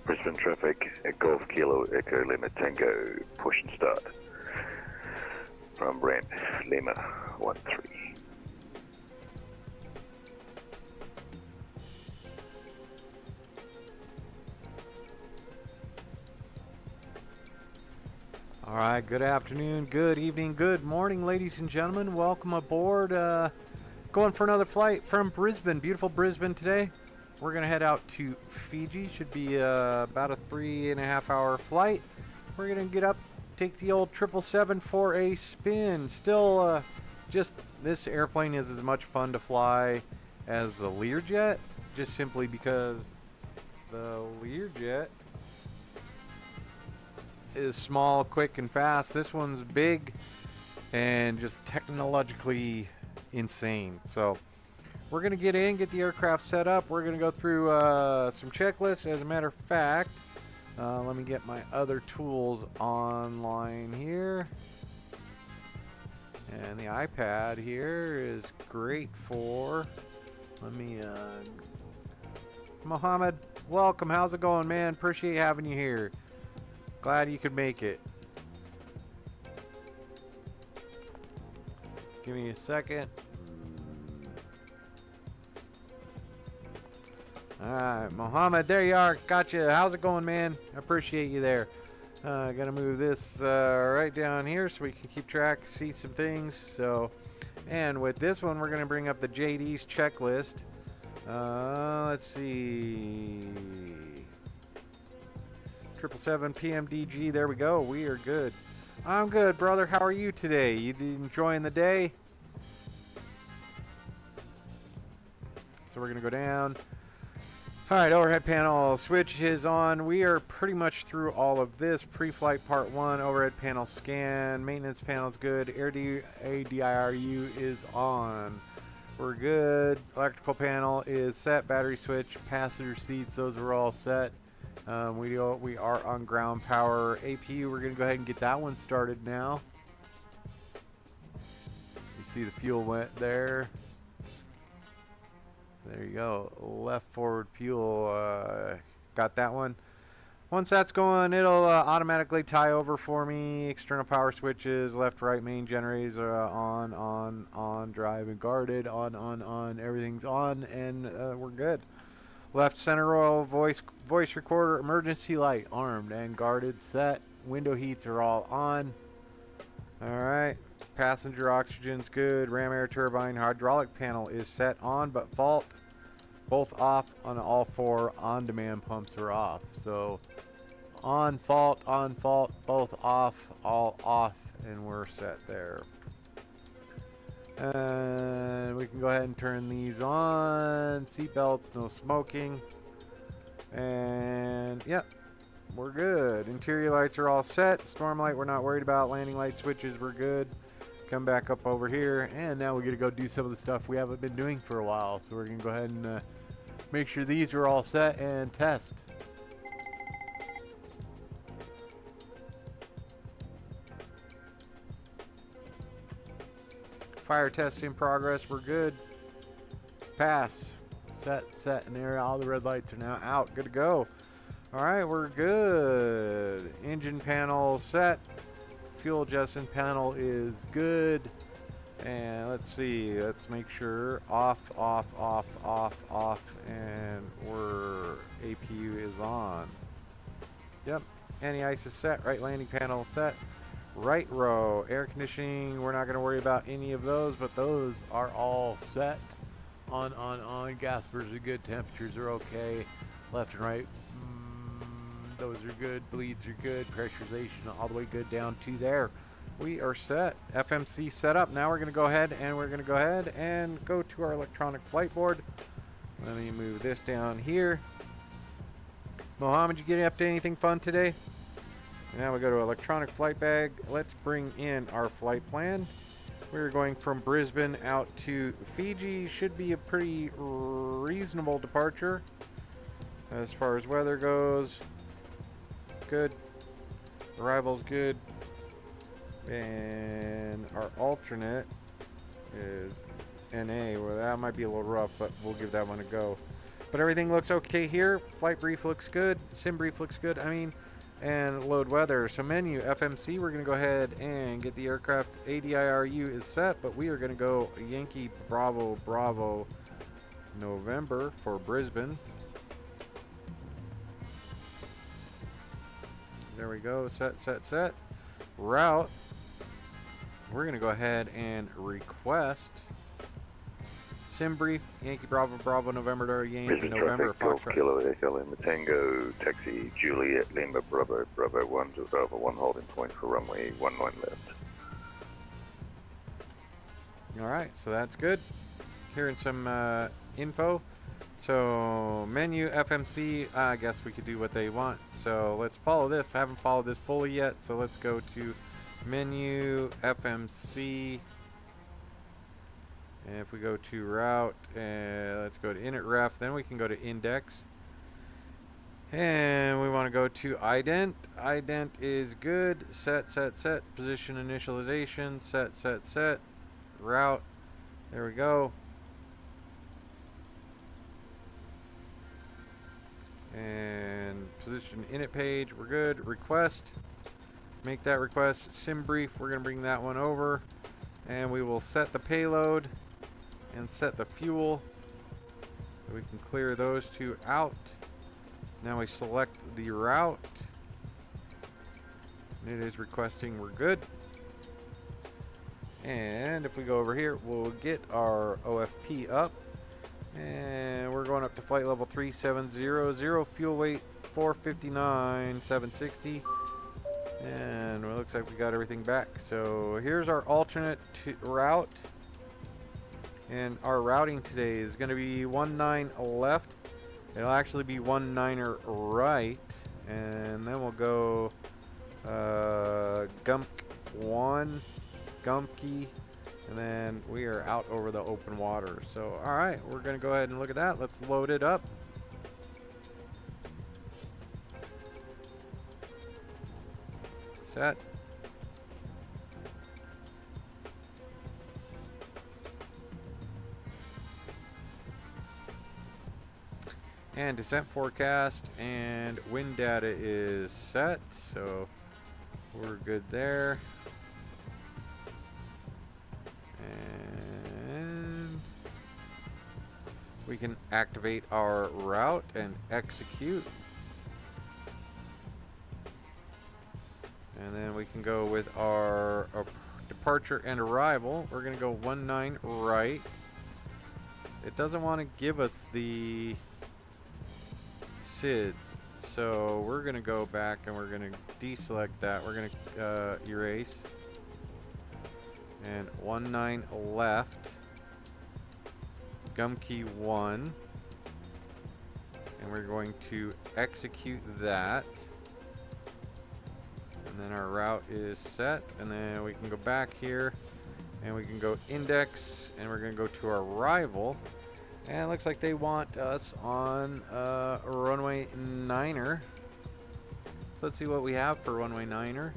Brisbane traffic at Golf Kilo Echo Lima Tango, push and start. From ramp Lima 13. All right, good afternoon, good evening, good morning, ladies and gentlemen. Welcome aboard. Going for another flight from Brisbane, beautiful Brisbane today. We're going to head out to Fiji. Should be about a 3.5 hour flight. We're going to get up, take the old 777 for a spin. Still, just this airplane is as much fun to fly as the Learjet, just simply because the Learjet is small, quick, and fast. This one's big and just technologically insane. So we're going to get in, get the aircraft set up. We're going to go through some checklists. As a matter of fact, let me get my other tools online here. And the iPad here is great for, let me, Mohammed, welcome. How's it going, man? Appreciate having you here. Glad you could make it. Give me a second. Alright, Mohammed, there you are. Gotcha. How's it going, man? I appreciate you there. Gonna move this right down here so we can keep track, see some things. So, and with this one, we're gonna bring up the JD's checklist. Let's see. 777 PMDG. There we go. We are good. I'm good, brother. How are you today? You enjoying the day? So we're gonna go down. All right, overhead panel switch is on. We are pretty much through all of this. Pre-flight part 1, overhead panel scan, maintenance panel is good. ADIRU is on. We're good. Electrical panel is set. Battery switch, passenger seats, those are all set. We are on ground power. APU, we're gonna go ahead and get that one started now. You see the fuel went there. There you go, left forward fuel, got that one. Once that's going, it'll automatically tie over for me. External power switches, left, right, main generators are on, drive and guarded, on, everything's on, and we're good. Left center roll, voice recorder, emergency light, armed and guarded, set. Window heats are all on. All right. Passenger oxygen's good. Ram air turbine hydraulic panel is set on, but fault. Both off on all 4 on-demand pumps are off. So on fault, both off, all off, and we're set there. And we can go ahead and turn these on. Seat belts, no smoking. And yep, we're good. Interior lights are all set. Storm light we're not worried about. Landing light switches we're good. Come back up over here, and now we get to go do some of the stuff we haven't been doing for a while. So we're gonna go ahead and make sure these are all set and test. Fire test in progress. We're good. Pass. Set, and there. All the red lights are now out. Good to go. All right, we're good. Engine panel set. Fuel adjustment panel is good. And let's see. Let's make sure off, and we're APU is on. Yep. Anti-ice is set. Right landing panel set. Right row, air conditioning, we're not going to worry about any of those, but those are all set. On. Gaspers are good, temperatures are okay. Left and right, those are good. Bleeds are good. Pressurization all the way good down to there. We are set. FMC set up. Now we're going to go ahead and go to our electronic flight board. Let me move this down here. Mohammed, did you get up to anything fun today? Now we go to electronic flight bag. Let's bring in our flight plan. We're going from Brisbane out to Fiji. Should be a pretty reasonable departure as far as weather goes. Good. Arrival's good. And our alternate is NA. Well, that might be a little rough, but we'll give that one a go. But everything looks okay here. Flight brief looks good. Sim brief looks good. I mean, and load weather. So menu FMC, we're going to go ahead and get the aircraft. ADIRU is set, but we are going to go Yankee Bravo Bravo November for Brisbane. There we go. Set, set, set. Route. We're going to go ahead and request sim brief Yankee Bravo Bravo November Yankee November Golf Kilo Echo Lima Tango Taxi Juliet Lima Bravo Bravo 1 to Alpha 1 holding point for runway 19 left. All right, so that's good. Hearing some info. So menu FMC, I guess we could do what they want. So let's follow this. I haven't followed this fully yet, so let's go to menu FMC. And if we go to route, let's go to init ref, then we can go to index. And we want to go to ident. Ident is good. Set, set, set. Position initialization. Set, set, set. Route. There we go. And position init page. We're good. Request. Make that request. Sim brief. We're going to bring that one over. And we will set the payload. And set the fuel. So we can clear those two out. Now we select the route. It is requesting we're good. And if we go over here, we'll get our OFP up. And we're going up to flight level 3700. Fuel weight 459, 760. And it looks like we got everything back. So here's our alternate route. And our routing today is going to be 19 left. It'll actually be 19er right. And then we'll go Gump 1, Gumpy, and then we are out over the open water. So, alright, we're going to go ahead and look at that. Let's load it up. Set. And descent forecast and wind data is set, so we're good there. And we can activate our route and execute. And then we can go with our departure and arrival. We're going to go 19 right. It doesn't want to give us the SIDS, so we're gonna go back and we're gonna deselect that. We're gonna erase and 19 left, Gumkey 1, and we're going to execute that. And then our route is set, and then we can go back here and we can go index, and we're gonna go to our arrival. And it looks like they want us on runway 9er. So let's see what we have for runway 9er.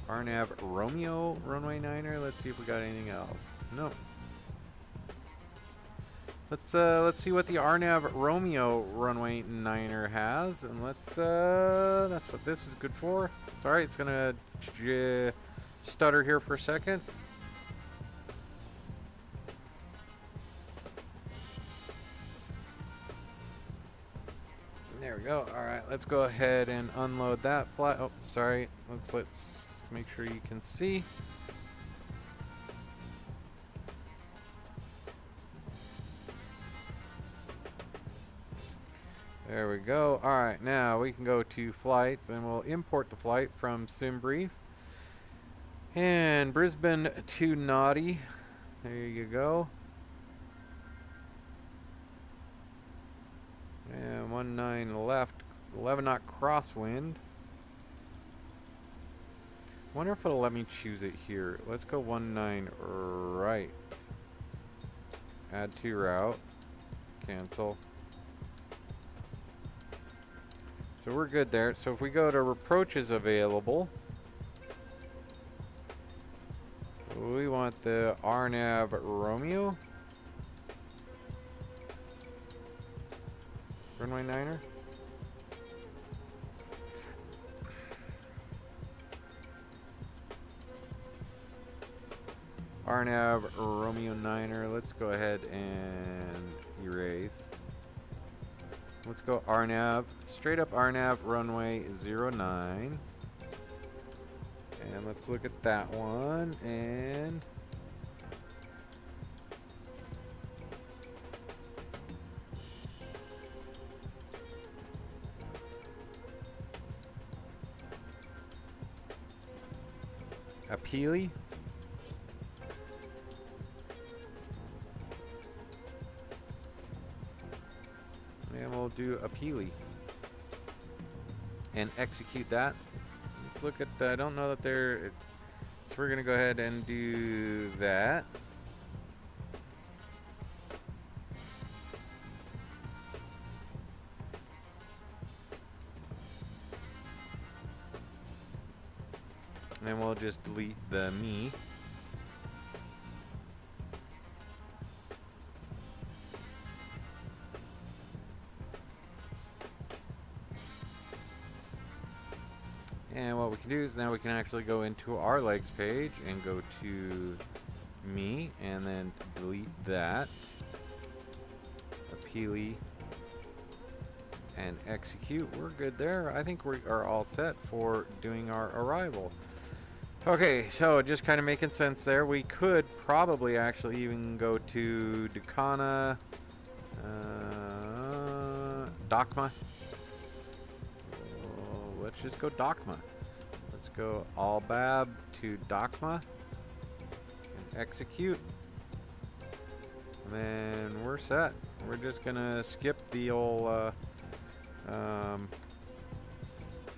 RNAV Romeo runway 9er. Let's see if we got anything else. No. Let's see what the RNAV Romeo runway 9er has, and that's what this is good for. Sorry, it's gonna stutter here for a second. There we go. All right, let's go ahead and unload that flight. Oh, sorry. Let's make sure you can see. There we go. All right, now we can go to flights, and we'll import the flight from SimBrief. And Brisbane to Nadi. There you go. And 19 left, 11 knot crosswind. Wonder if it'll let me choose it here. Let's go 19 right. Add to route. Cancel. So we're good there. So if we go to approaches available, We want the RNAV Romeo. Runway 9er. RNAV Romeo 9er. Let's go ahead and erase. Let's go RNAV. Straight up RNAV runway 09. And let's look at that one. And Appealy. And we'll do Appealy. And execute that. Let's look at I don't know that they're... So we're going to go ahead and do that. And we'll just delete the me. And what we can do is now we can actually go into our legs page and go to me and then delete that. Appealy and execute. We're good there. I think we are all set for doing our arrival. Okay, so just kind of making sense there. We could probably actually even go to Dakana, Dakma. Let's just go Dakma. Let's go Albab to Dakma and execute. And then we're set. We're just gonna skip the old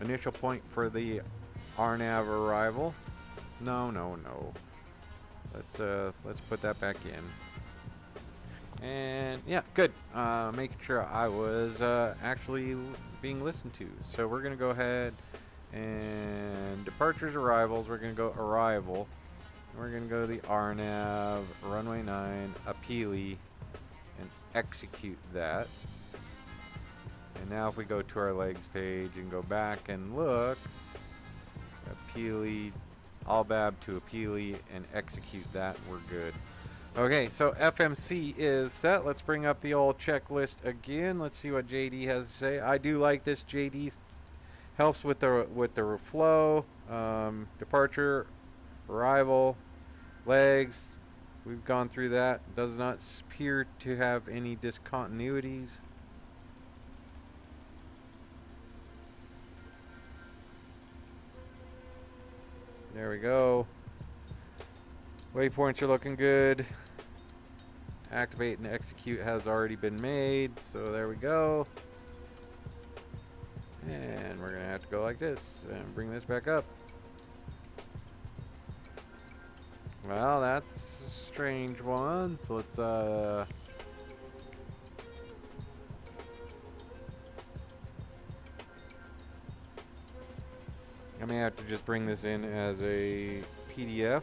initial point for the RNAV arrival. No. Let's put that back in. And yeah, good. Making sure I was actually being listened to. So we're gonna go ahead and departures, arrivals. We're gonna go arrival. We're gonna go to the RNAV runway 9 Appealy and execute that. And now if we go to our legs page and go back and look, Appealy, Albab to Appealy and execute that, we're good. Okay, so FMC is set. Let's bring up the old checklist again. Let's see what JD has to say. I do like this. JD helps with the flow, departure, arrival, legs. We've gone through that. Does not appear to have any discontinuities. There we go. Waypoints are looking good. Activate and execute has already been made, so there we go. And we're gonna have to go like this and bring this back up. Well, that's a strange one. So let's I may have to just bring this in as a PDF.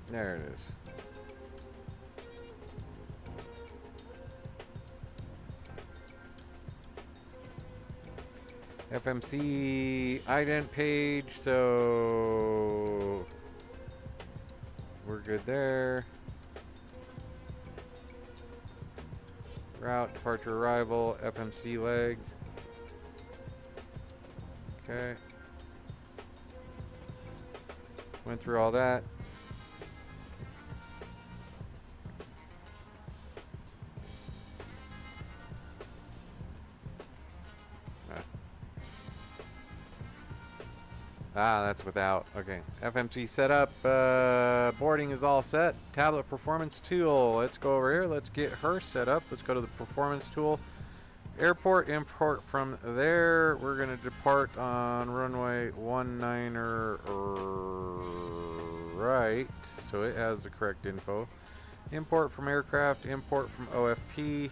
There it is. FMC ident page, so we're good there. Route, departure, arrival, FMC legs. Okay. Went through all that. Ah, that's without. Okay. FMC setup. Boarding is all set. Tablet performance tool. Let's go over here. Let's get her set up. Let's go to the performance tool. Airport import from there. We're going to depart on runway 19er right. So it has the correct info. Import from aircraft. Import from OFP.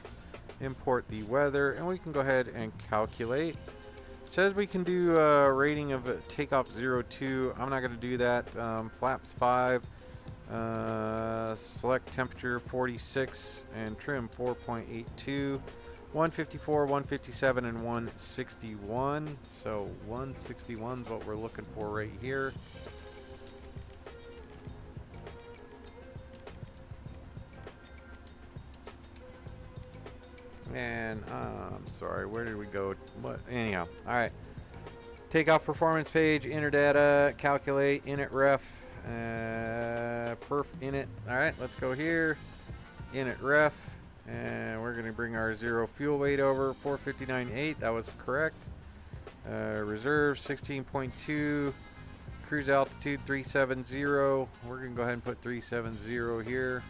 import the weather, and we can go ahead and calculate. It says we can do a rating of takeoff 02. I'm not going to do that. Flaps 5, select temperature 46, and trim 4.82. 154, 157, and 161. So 161 is what we're looking for right here. And I'm sorry, where did we go? What? Anyhow, all right. Takeoff performance page, enter data, calculate, init ref, perf init. All right, let's go here. Init ref, and we're going to bring our zero fuel weight over 459.8. That was correct. Reserve 16.2. Cruise altitude 370. We're going to go ahead and put 370 here.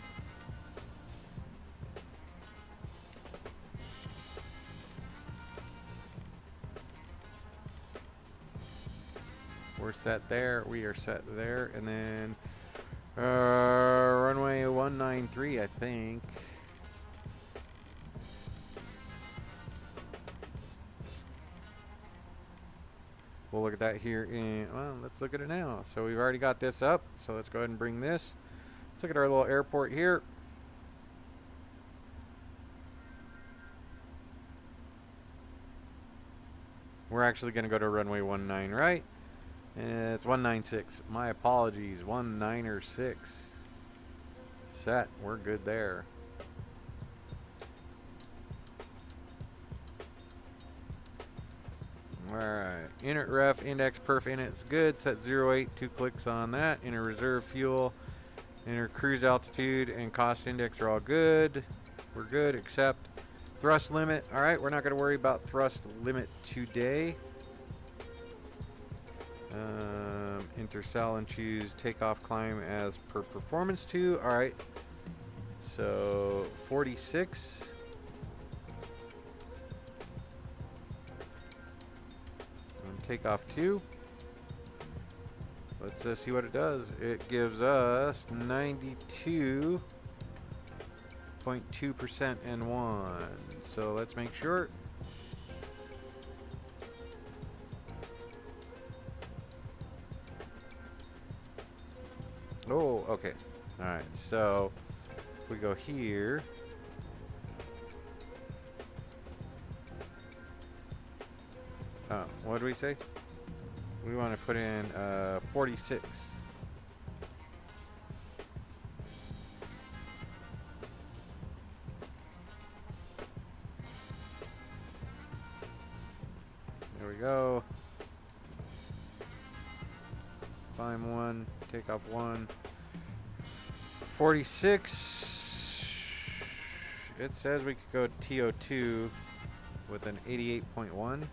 We're set there. We are set there. And then runway 193, I think. We'll look at that here in, well, let's look at it now. So we've already got this up. So let's go ahead and bring this. Let's look at our little airport here. We're actually going to go to runway 19, right? And it's 196. My apologies. 196. Set. We're good there. Alright. Init ref, index perf init's good. Set 08. 2 clicks on that. Enter reserve fuel. Enter cruise altitude and cost index are all good. We're good. Accept. Thrust limit. Alright. We're not going to worry about thrust limit today. Enter cell and choose takeoff climb as per performance 2. Alright. So 46. And takeoff 2. Let's see what it does. It gives us 92.2% N1. So let's make sure. Oh, okay. Alright, so if we go here. Oh, what do we say? We want to put in 46. There we go. Climb 1, takeoff 1. 46. It says we could go TO2 with an 88.1.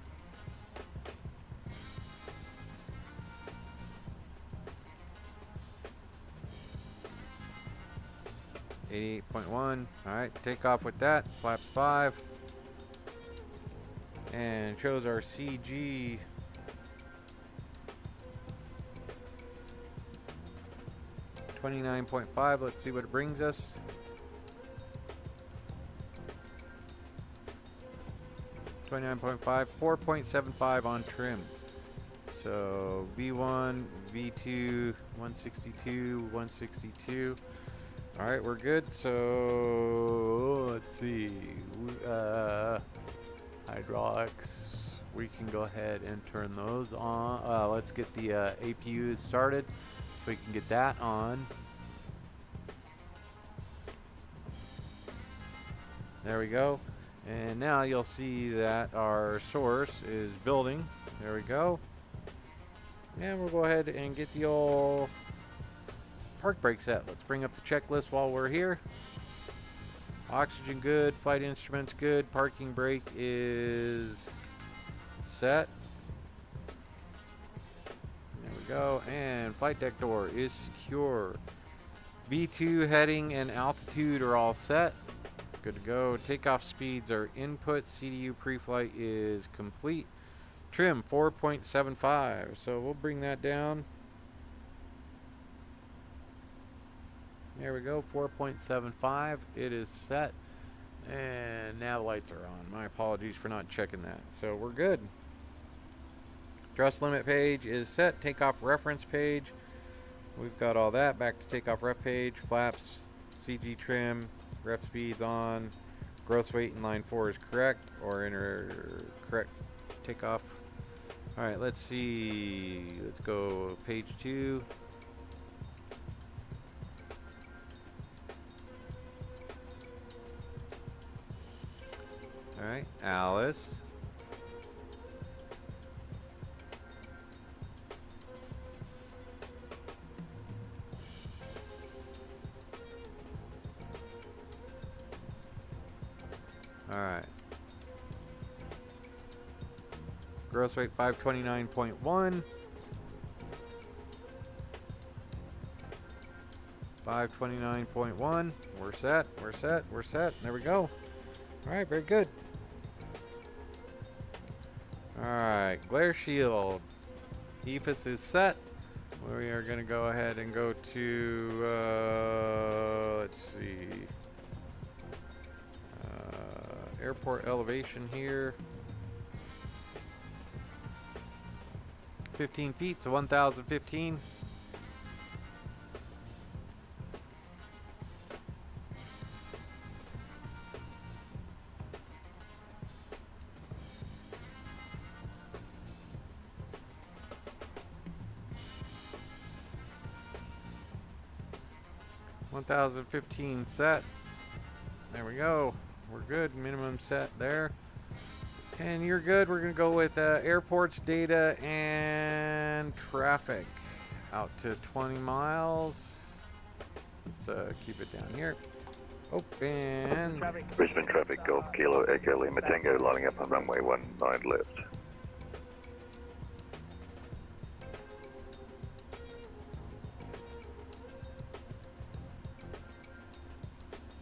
88.1. Alright, take off with that. Flaps 5. And shows our CG. $29.5. Let's see what it brings us. $29.5. 4.75 on trim. So V1, V2, 162, 162. Alright, we're good. So let's see. Hydraulics. We can go ahead and turn those on. Let's get the APUs started so we can get that on. There we go. And now you'll see that our source is building. There we go. And we'll go ahead and get the old park brake set. Let's bring up the checklist while we're here. Oxygen good, flight instruments good, parking brake is set. There we go. And flight deck door is secure. V2 heading and altitude are all set. Good to go. Takeoff speeds are input. CDU pre-flight is complete. Trim 4.75. So we'll bring that down. There we go. 4.75. It is set. And nav lights are on. My apologies for not checking that. So we're good. Thrust limit page is set. Takeoff reference page. We've got all that. Back to takeoff ref page. Flaps, CG trim, ref speeds on. Gross weight in line 4 is correct, or enter correct takeoff. All right, let's see. Let's go page 2. All right, Alice. All right. Gross weight 529.1. 529.1. We're set. We're set. We're set. There we go. All right, very good. All right, glare shield. EFIS is set. We are going to go ahead and go to, let's see, airport elevation here. 15 feet, so 1,015. Set. There we go. We're good. Minimum set there. And you're good. We're going to go with airports, data, and traffic. Out to 20 miles. Let's keep it down here. Open. Brisbane traffic, Golf Kilo Echo Lima Tango, lining up on runway 19 left.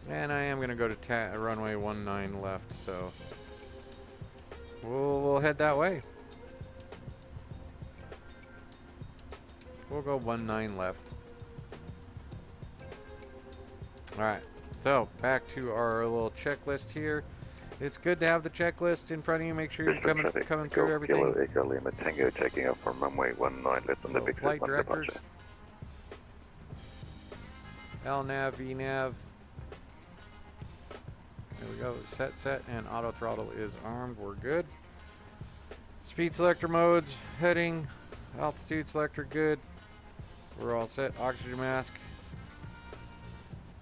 And I am going to go to runway 19 left, so we'll head that way. We'll go 19 left. Alright, so back to our little checklist here. It's good to have the checklist in front of you. Make sure you're coming through everything. Kilo Echo Lima Tango, taking off from runway 19 left on the big flight directors. LNAV, VNAV. There we go. Set, and auto throttle is armed. We're good. Speed selector modes, heading, altitude selector, good. We're all set. Oxygen mask.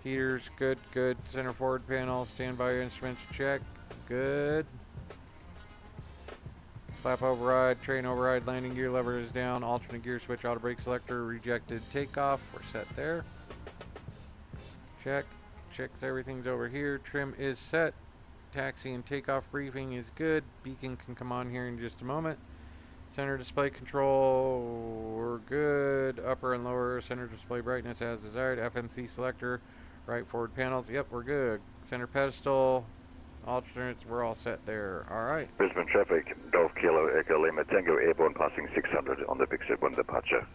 Heaters, good. Center forward panel, standby instruments, check. Good. Flap override, train override, landing gear lever is down, alternate gear switch, auto brake selector, rejected takeoff. We're set there. Check. Checks everything's over here. Trim is set. Taxi and takeoff briefing is good. Beacon can come on here in just a moment. Center display control, we're good. Upper and lower center display brightness as desired. FMC selector, right forward panels. Yep, we're good. Center pedestal, alternates, we're all set there. All right. Brisbane traffic, Golf Kilo Echo Lima Tango, airborne passing 600 on the big 1 departure.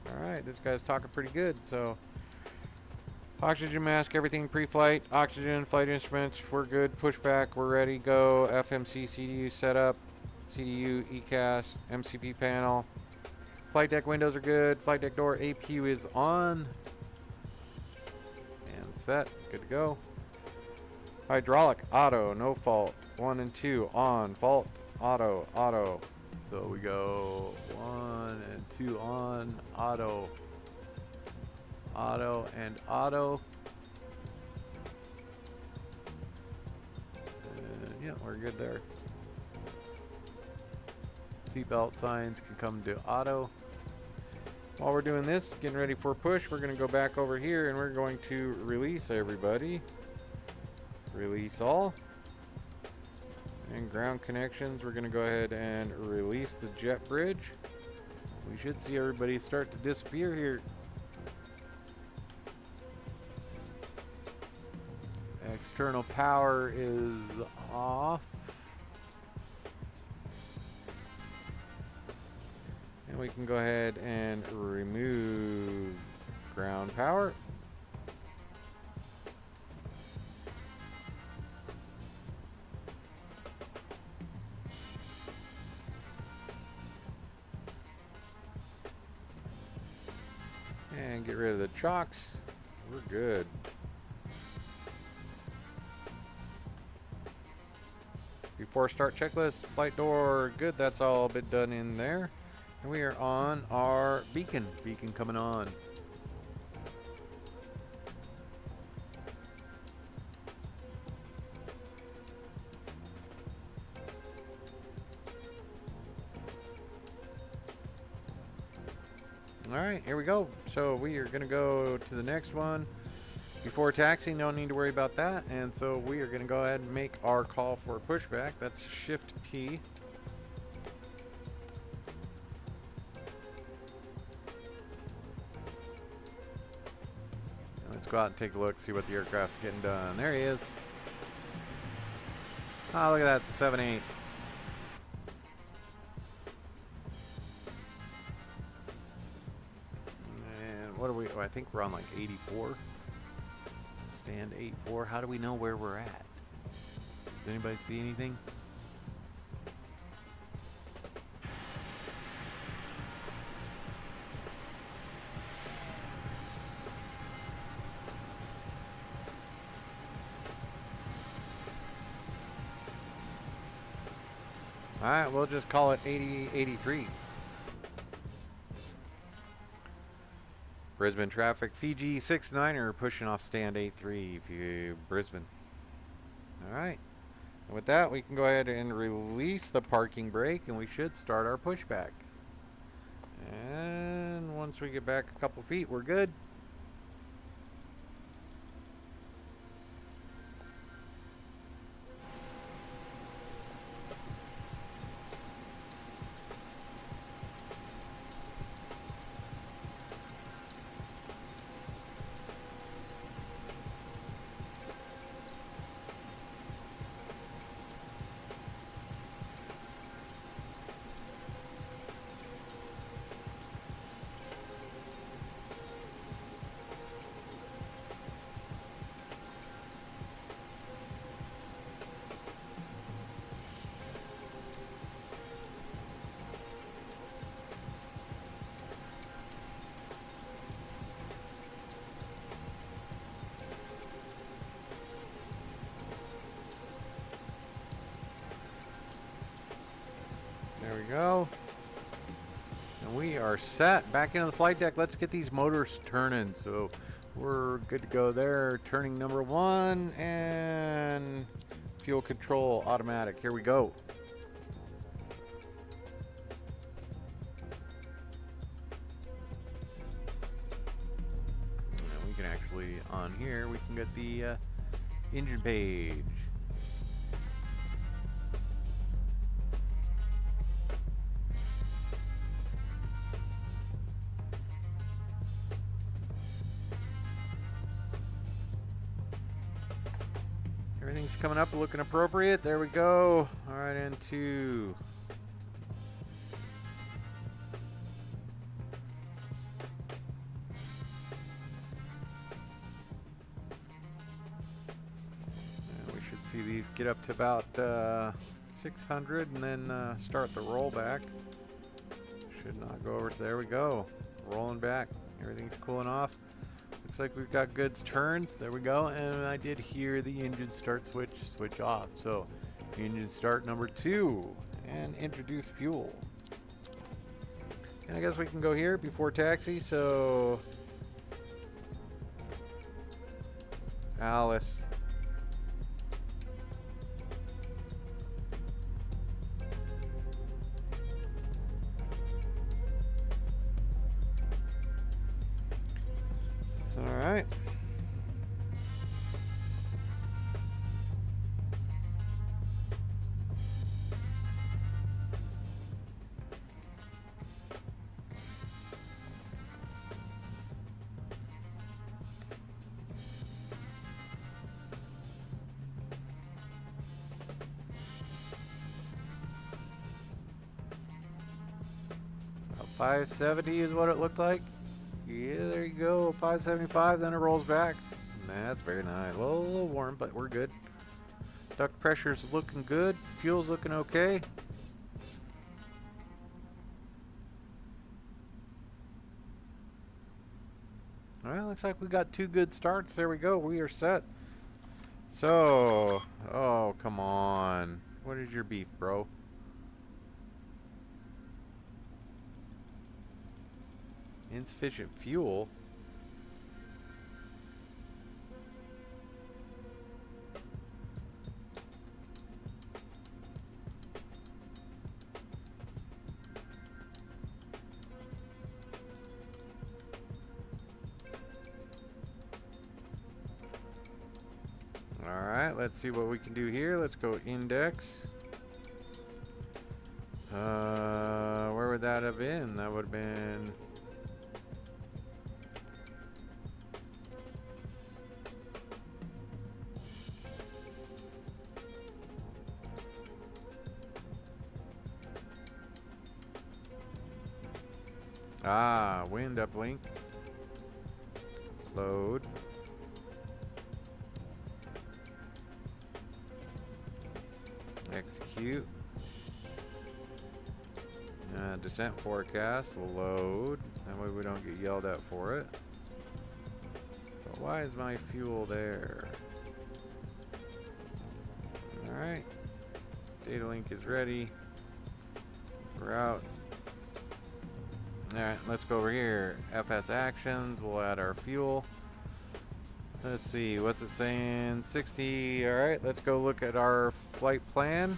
All right, this guy's talking pretty good, so. Oxygen mask, everything pre-flight. Oxygen, flight instruments, we're good. Pushback, we're ready, go. FMC CDU setup. CDU, ECAS, MCP panel. Flight deck windows are good. Flight deck door, APU is on. And set, good to go. Hydraulic, auto, no fault. 1 and 2, on. Fault, auto, auto. So we go 1 and 2 on, auto. Auto and auto. Yeah, we're good there. Seatbelt signs can come to auto. While we're doing this, getting ready for push, we're going to go back over here and we're going to release everybody. Release all. And ground connections, we're going to go ahead and release the jet bridge. We should see everybody start to disappear here. External power is off. And we can go ahead and remove ground power. And get rid of the chocks. We're good. Before start checklist, flight door, good, that's all been done in there. And we are on our beacon. Beacon coming on. Alright, here we go. So we are going to go to the next one. Before taxiing, no need to worry about that. And so we are going to go ahead and make our call for pushback. That's Shift P. Let's go out and take a look, see what the aircraft's getting done. There he is. Oh, look at that, 7-8. And what are we? Oh, I think we're on like 84. Stand 8-4. How do we know where we're at? Does anybody see anything? Alright, we'll just call it 83. Brisbane traffic, Fiji 69er pushing off stand 83 for Brisbane. Alright, and with that we can go ahead and release the parking brake and we should start our pushback. And once we get back a couple feet, we're good. There we go. And we are set. Back into the flight deck. Let's get these motors turning. So we're good to go there. Turning number 1 and fuel control automatic. Here we go. And we can actually, on here, we can get the engine page. Everything's coming up, looking appropriate. There we go. All right, into we should see these get up to about 600 and then start the rollback. Should not go over. So there we go. Rolling back. Everything's cooling off. Looks like we've got good turns. There we go. And I did hear the engine start switch off. So engine start number 2 and introduce fuel. And I guess we can go here before taxi. So Alice. All right. About 570 is what it looked like. Yeah, there you go. 575, then it rolls back. That's very nice. Well, a little warm, but we're good. Duct pressure's looking good. Fuel's looking okay. Well, looks like we got 2 good starts. There we go. We are set. So, oh, come on. What is your beef, bro? Insufficient fuel? Alright, let's see what we can do here. Let's go index. Where would that have been? That would have been... wind uplink. Load. Execute. Descent forecast will load. That way we don't get yelled at for it. But why is my fuel there? Alright. Data link is ready. We're out. Alright, let's go over here. FS actions. We'll add our fuel. Let's see, what's it saying? 60. Alright, let's go look at our flight plan.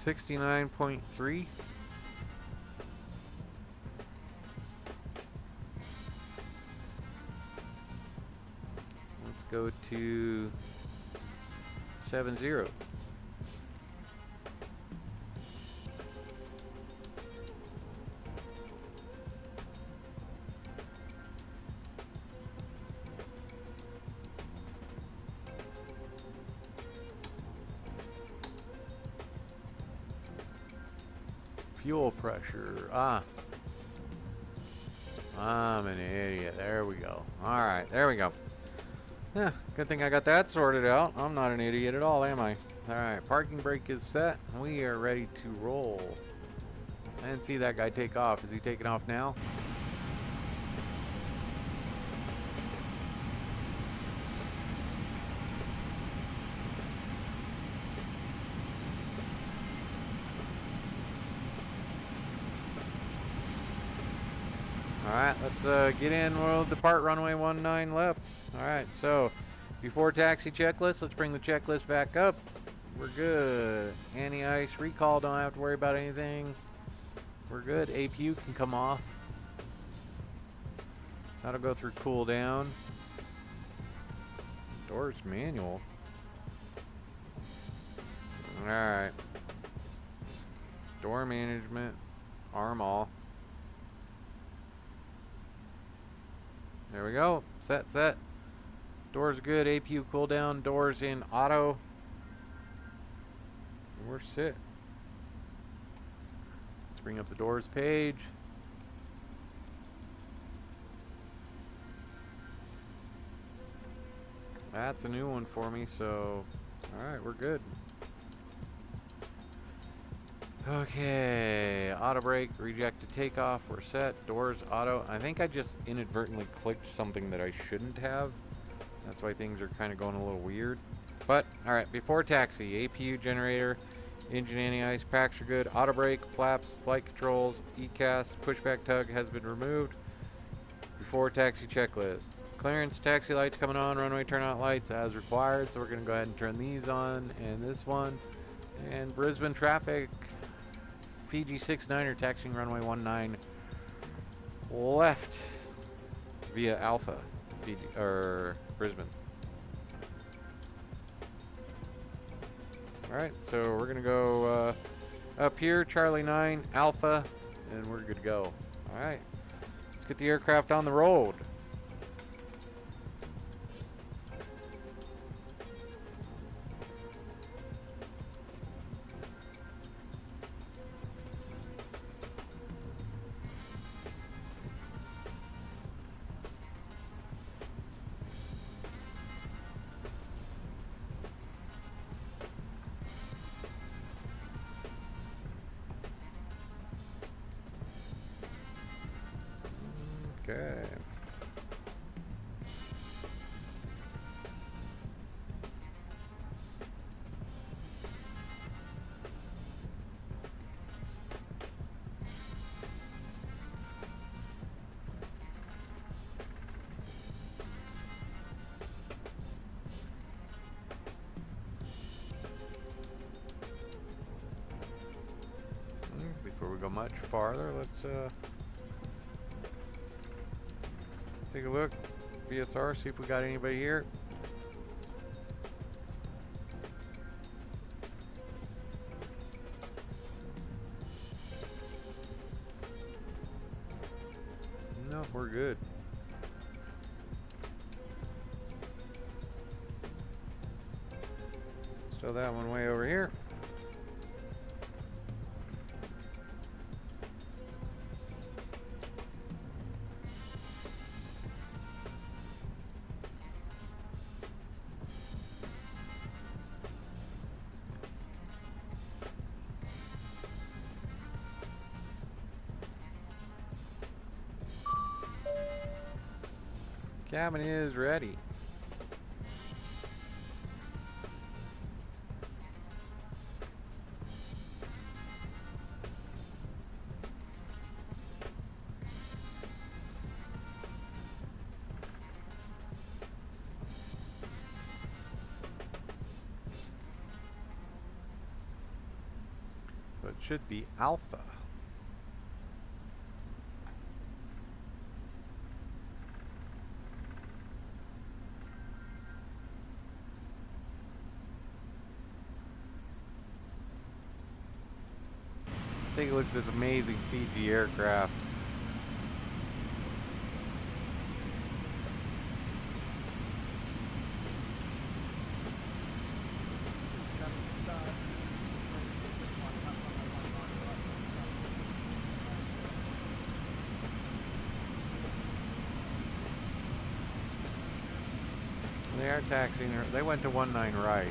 $69.3. Let's go to 70. Fuel pressure. I'm an idiot. There we go. Alright, there we go. Yeah, good thing I got that sorted out. I'm not an idiot at all, am I? Alright, parking brake is set. We are ready to roll. I didn't see that guy take off. Is he taking off now? Alright, let's get in. We'll depart runway 19 left. Alright, so before taxi checklist, let's bring the checklist back up. We're good. Anti-ice recall, don't have to worry about anything. We're good. APU can come off. That'll go through cool down. Doors manual. Alright. Door management. Arm all. There we go. Set, set. Doors good. APU cool down. Doors in auto. We're set. Let's bring up the doors page. That's a new one for me, so alright, we're good. Okay, auto brake, reject to takeoff, we're set. Doors auto. I think I just inadvertently clicked something that I shouldn't have. That's why things are kind of going a little weird. But alright, before taxi, APU generator, engine anti-ice packs are good. Auto brake, flaps, flight controls, ECAS, pushback tug has been removed. Before taxi checklist. Clearance, taxi lights coming on, runway turnout lights as required. So we're going to go ahead and turn these on, and this one. And Brisbane traffic, Fiji 69er taxiing runway 19 left via Alpha, Fiji, or Brisbane. Alright, so we're going to go up here, Charlie 9, Alpha, and we're good to go. Alright, let's get the aircraft on the road. Okay. Before we go much farther, let's take a look. VSR, see if we got anybody here. No, we're good. Still that one way over here. Cabin is ready. So it should be Alpha. Take a look at this amazing Fiji aircraft. They are taxiing. They went to 19 right.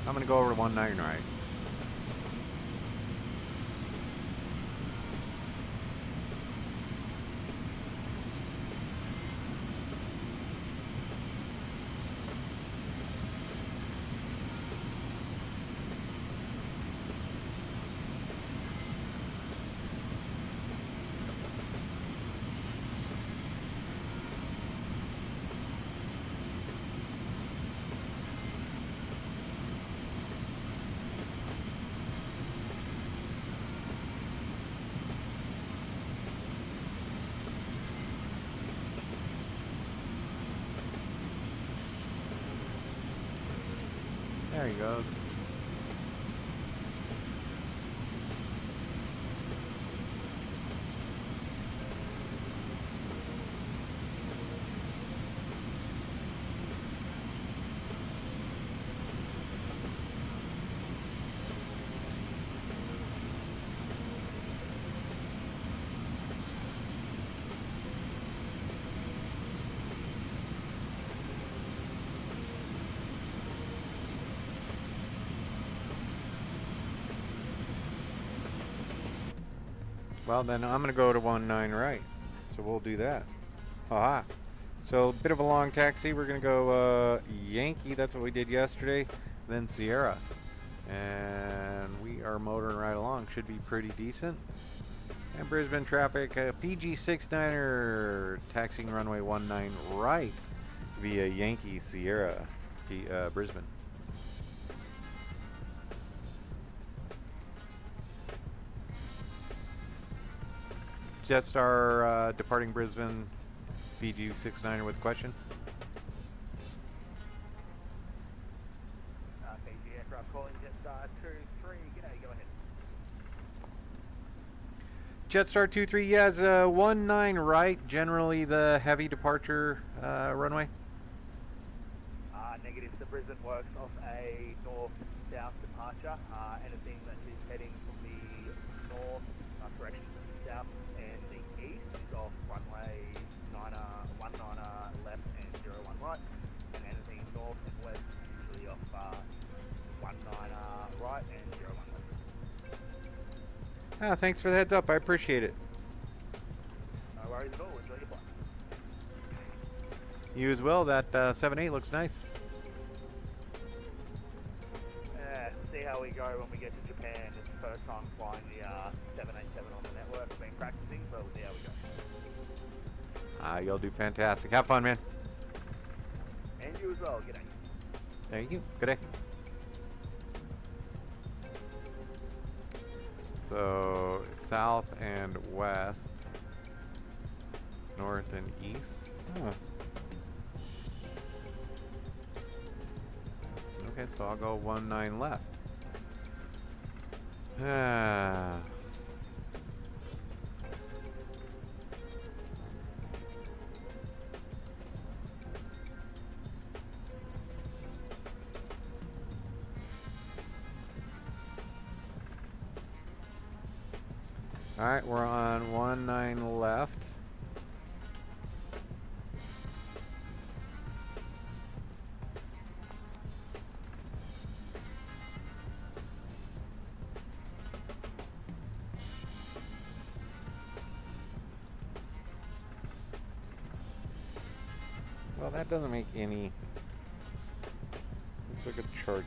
I'm going to go over to 19 right. There he goes. Well, then I'm going to go to 19 right. So we'll do that. Aha. So a bit of a long taxi. We're going to go Yankee. That's what we did yesterday. Then Sierra. And we are motoring right along. Should be pretty decent. And Brisbane traffic. Fiji 69er taxiing runway 19 right via Yankee Sierra Brisbane. Jetstar departing Brisbane Fiji 69er with a question. Fiji aircraft calling Jetstar 23. G'day, go ahead. Jetstar 23, yeah, it's a 19 right, generally the heavy departure runway. Negative. The Brisbane works off a north-south departure. Anything that is heading from the north direction to the south and the east is off runway 19 left and 01 right. And anything north and west is usually off 19 right and 01 left. Thanks for the heads up. I appreciate it. No worries at all. Enjoy your flight. You as well. That 7.8 looks nice. See how we go when we get to Japan. It's the first time flying the 787 on the network. Been practicing, so we'll see how we go. You'll do fantastic. Have fun, man. And you as well. G'day. Thank you. Good day. So, south and west, north and east. Oh. Okay, so I'll go 19 left. Alright, we're on 19 left. Well, that doesn't make any... Let's look at charts.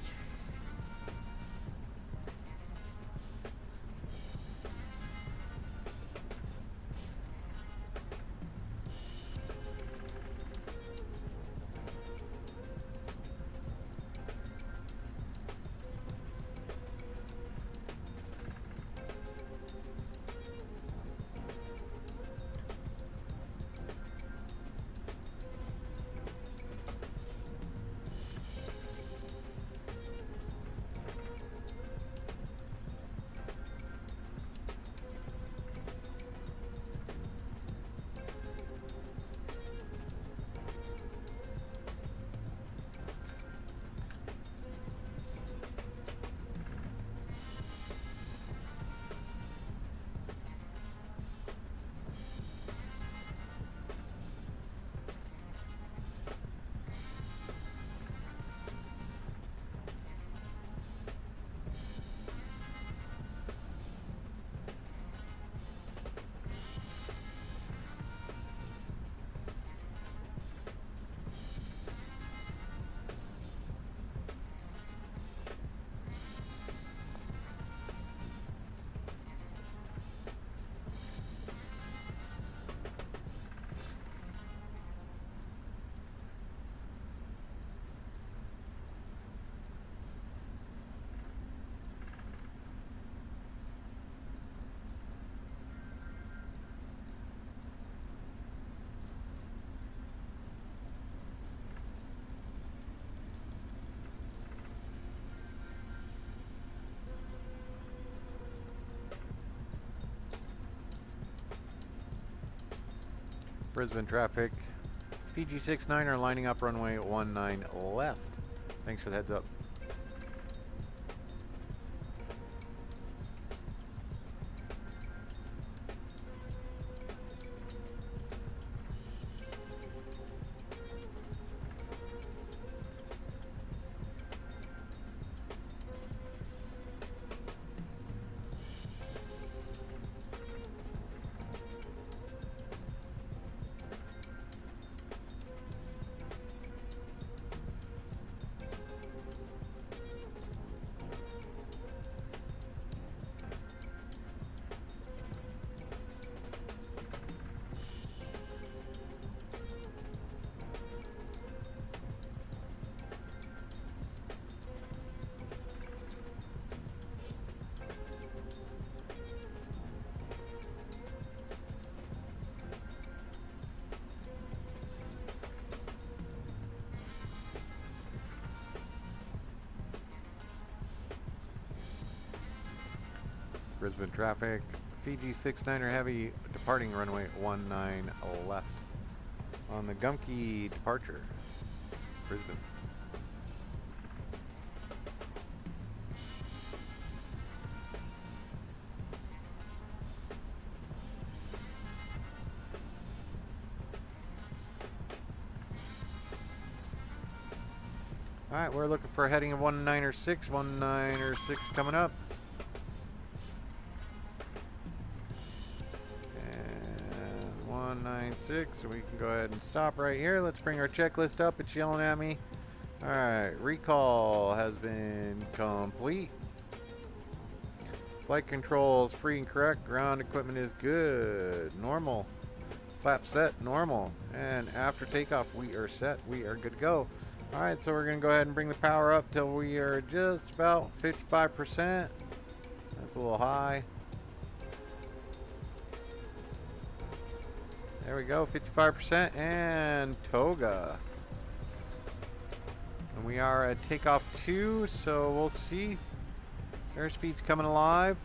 Brisbane traffic. Fiji 69er lining up runway 19 left. Thanks for the heads up. Brisbane traffic. Fiji 69er Heavy departing runway 19 left on the Gumkey departure. Brisbane. Alright, we're looking for a heading of 196. 196 coming up. And 196, so we can go ahead and stop right here. Let's bring our checklist up. It's yelling at me. Alright, recall has been complete. Flight controls free and correct. Ground equipment is good. Normal. Flap set, normal. And after takeoff, we are set. We are good to go. Alright, so we're going to go ahead and bring the power up till we are just about 55%. That's a little high. There we go, 55%, and toga. And we are at takeoff 2, so we'll see. Airspeed's coming alive.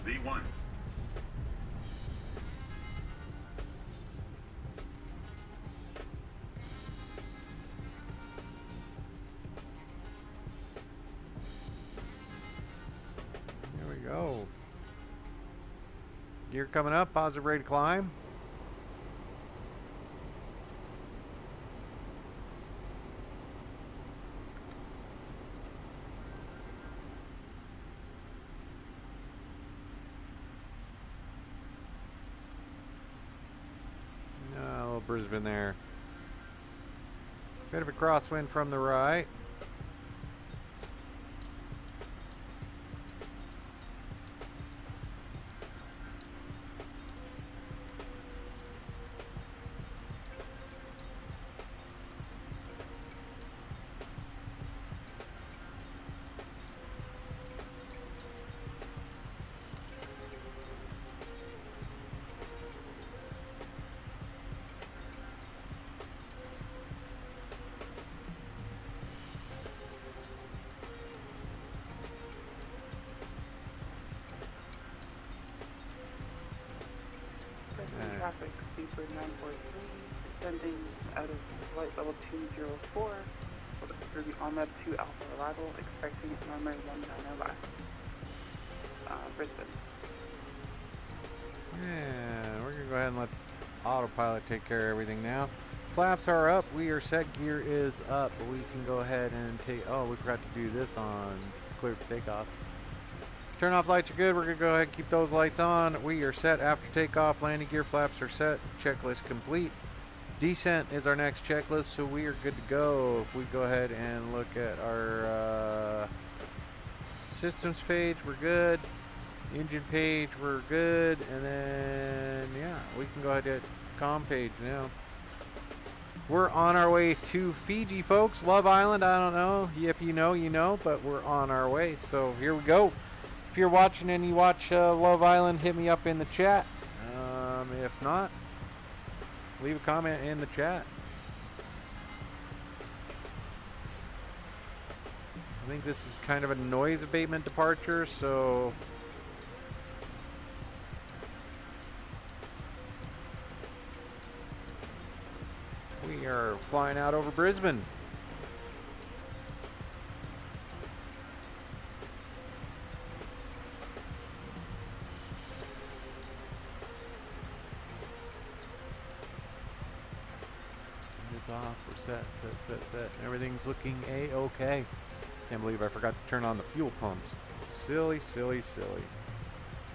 V1. There we go. Gear coming up, positive rate of climb. Brisbane there. Bit of a crosswind from the right. Traffic Super 943, descending out of flight level 204, through the ONMEP 2 Alpha arrival, expecting runway 19 left. Brisbane. And we're going to go ahead and let autopilot take care of everything now. Flaps are up. We are set. Gear is up. We can go ahead and take... Oh, we forgot to do this on clear for takeoff. Turn off lights are good. We're going to go ahead and keep those lights on. We are set after takeoff. Landing gear flaps are set. Checklist complete. Descent is our next checklist, so we are good to go. If we go ahead and look at our systems page, we're good. Engine page, we're good. And then, yeah, we can go ahead to the comm page now. We're on our way to Fiji, folks. Love Island, I don't know. If you know, you know, but we're on our way. So here we go. If you're watching and you watch Love Island, hit me up in the chat. If not, leave a comment in the chat. I think this is kind of a noise abatement departure, so we are flying out over Brisbane. Off, we're set. Everything's looking a-okay. Can't believe I forgot to turn on the fuel pumps. Silly.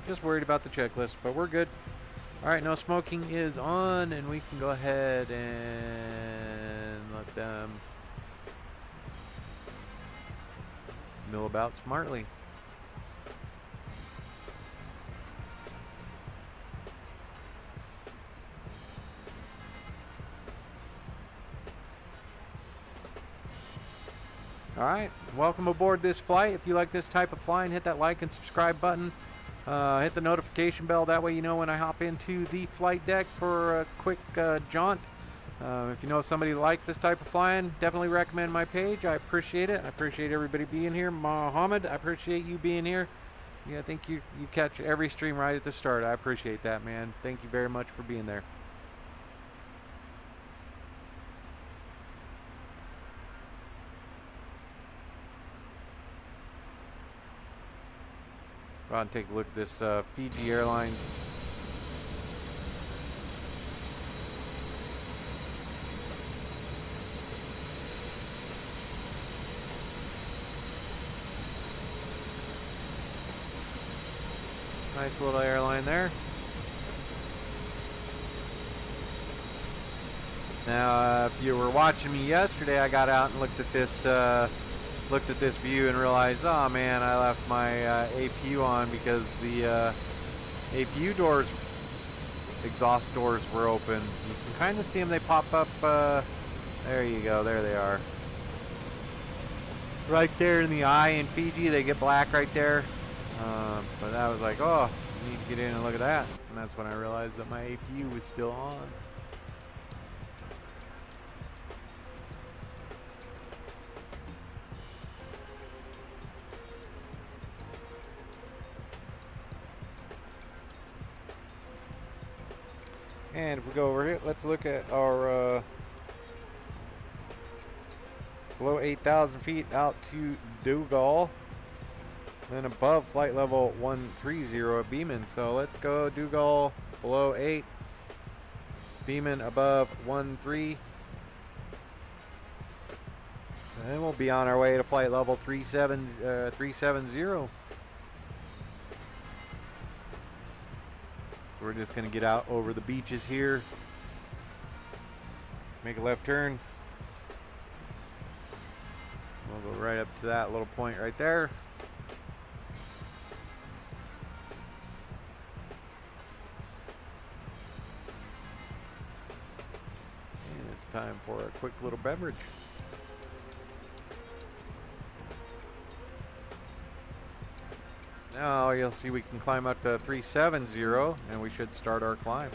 Just worried about the checklist, but we're good. Alright, no smoking is on, and we can go ahead and let them mill about smartly. All right, welcome aboard this flight. If you like this type of flying, hit that like and subscribe button. Hit the notification bell. That way you know when I hop into the flight deck for a quick jaunt. If you know somebody that likes this type of flying, definitely recommend my page. I appreciate it. I appreciate everybody being here. Mohammed, I appreciate you being here. Yeah, I think you catch every stream right at the start. I appreciate that, man. Thank you very much for being there. Go out and take a look at this Fiji Airlines. Nice little airline there. Now, if you were watching me yesterday, I got out and looked at this view and realized, oh man, I left my APU on because the APU doors, exhaust doors were open. You can kind of see them, they pop up, there you go, there they are. Right there in the eye in Fiji, they get black right there. But I was like, oh, I need to get in and look at that. And that's when I realized that my APU was still on. And if we go over here, let's look at our below 8,000 feet out to Dougal. Then above flight level 130 at Beeman. So let's go Dougal below 8. Beeman above 13. And we'll be on our way to flight level 370. So we're just going to get out over the beaches here. Make a left turn. We'll go right up to that little point right there. Time for a quick little beverage. Now you'll see we can climb up to 370 and we should start our climb.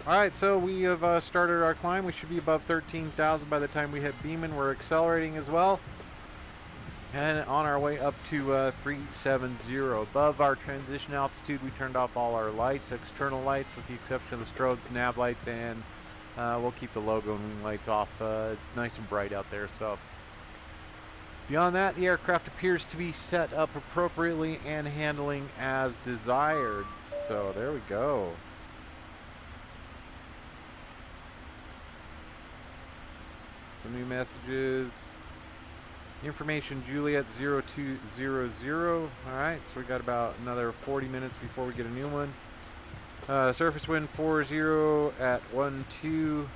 Alright, so we have started our climb. We should be above 13,000 by the time we hit Beeman. We're accelerating as well. And on our way up to 370. Above our transition altitude, we turned off all our lights, external lights, with the exception of the strobes, nav lights, and we'll keep the logo and wing lights off. It's nice and bright out there, so... Beyond that, the aircraft appears to be set up appropriately and handling as desired. So there we go. Some new messages. Information Juliet 0200. Alright, so we got about another 40 minutes before we get a new one. Surface wind 40 at 12.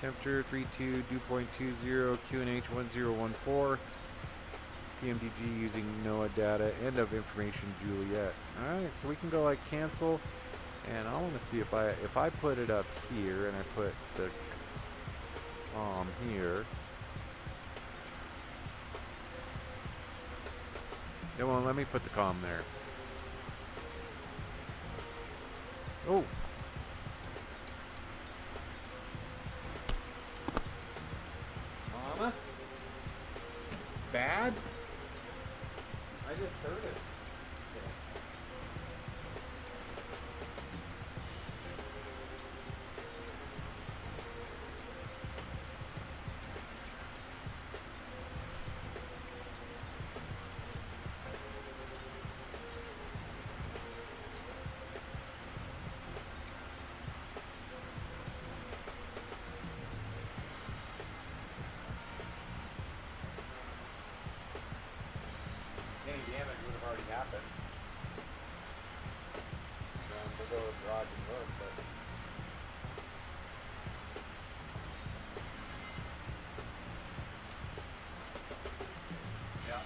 Temperature 32, dew point 20, QNH 1014. PMDG using NOAA data. End of information Juliet. Alright, so we can go like cancel. And I want to see if I put it up here and I put the here. It won't let me put the comm there. Oh. Mama? Bad? I just heard it. Any damage would have already happened. We'll go with garage and look, but... Yeah.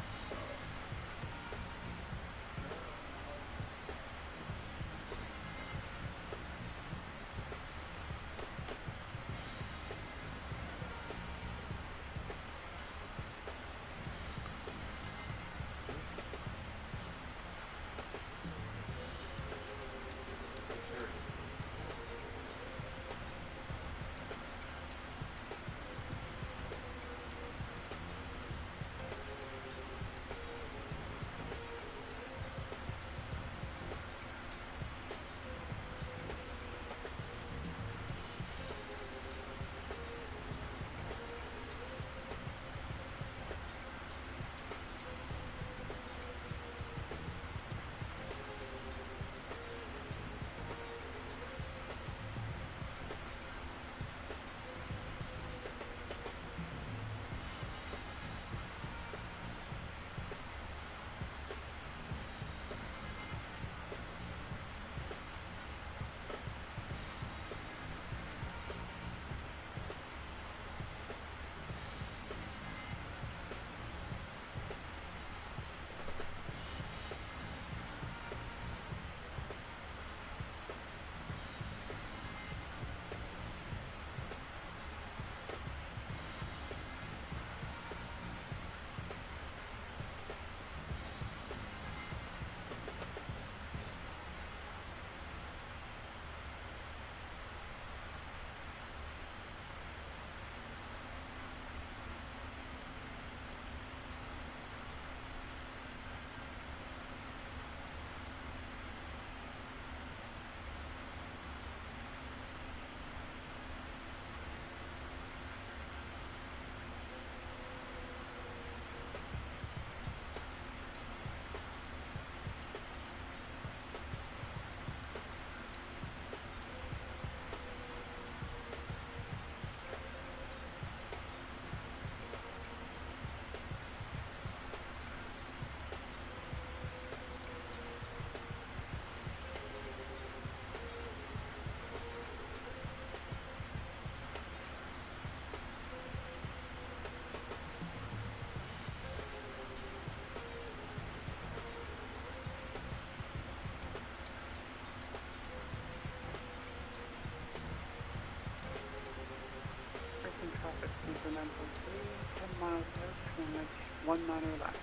Traffic speed for 9.3, 10 miles left, and that's 1 mile left.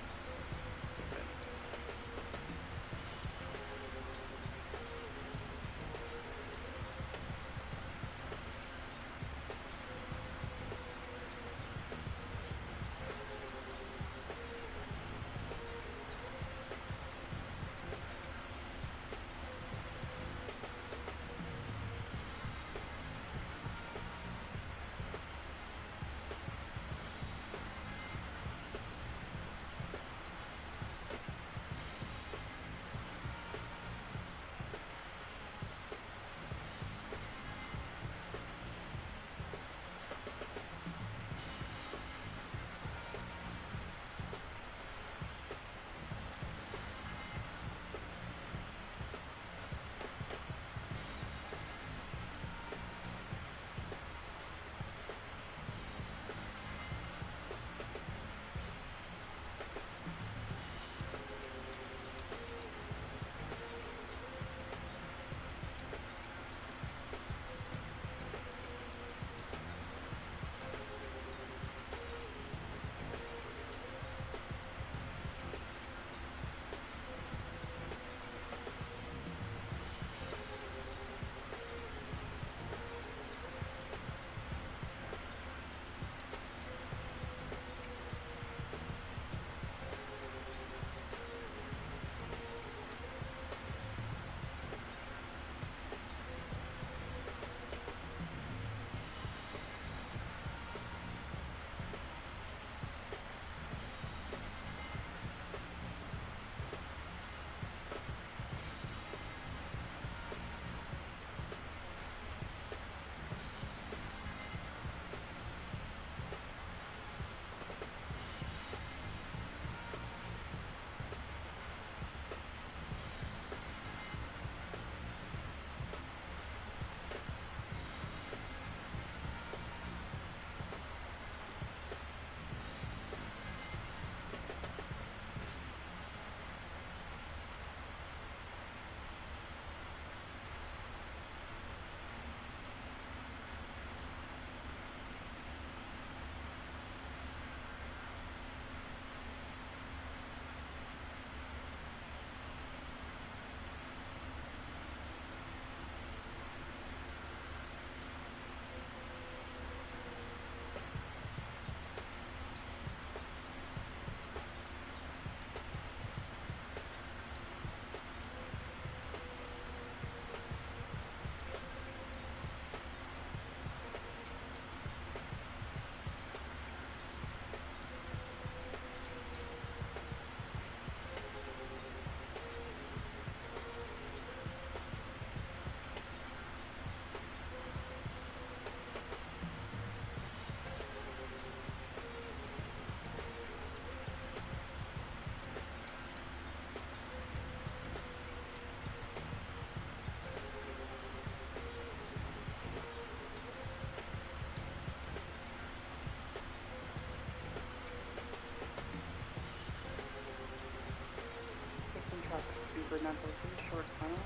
Seabird 943, short final,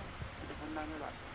and 19 left.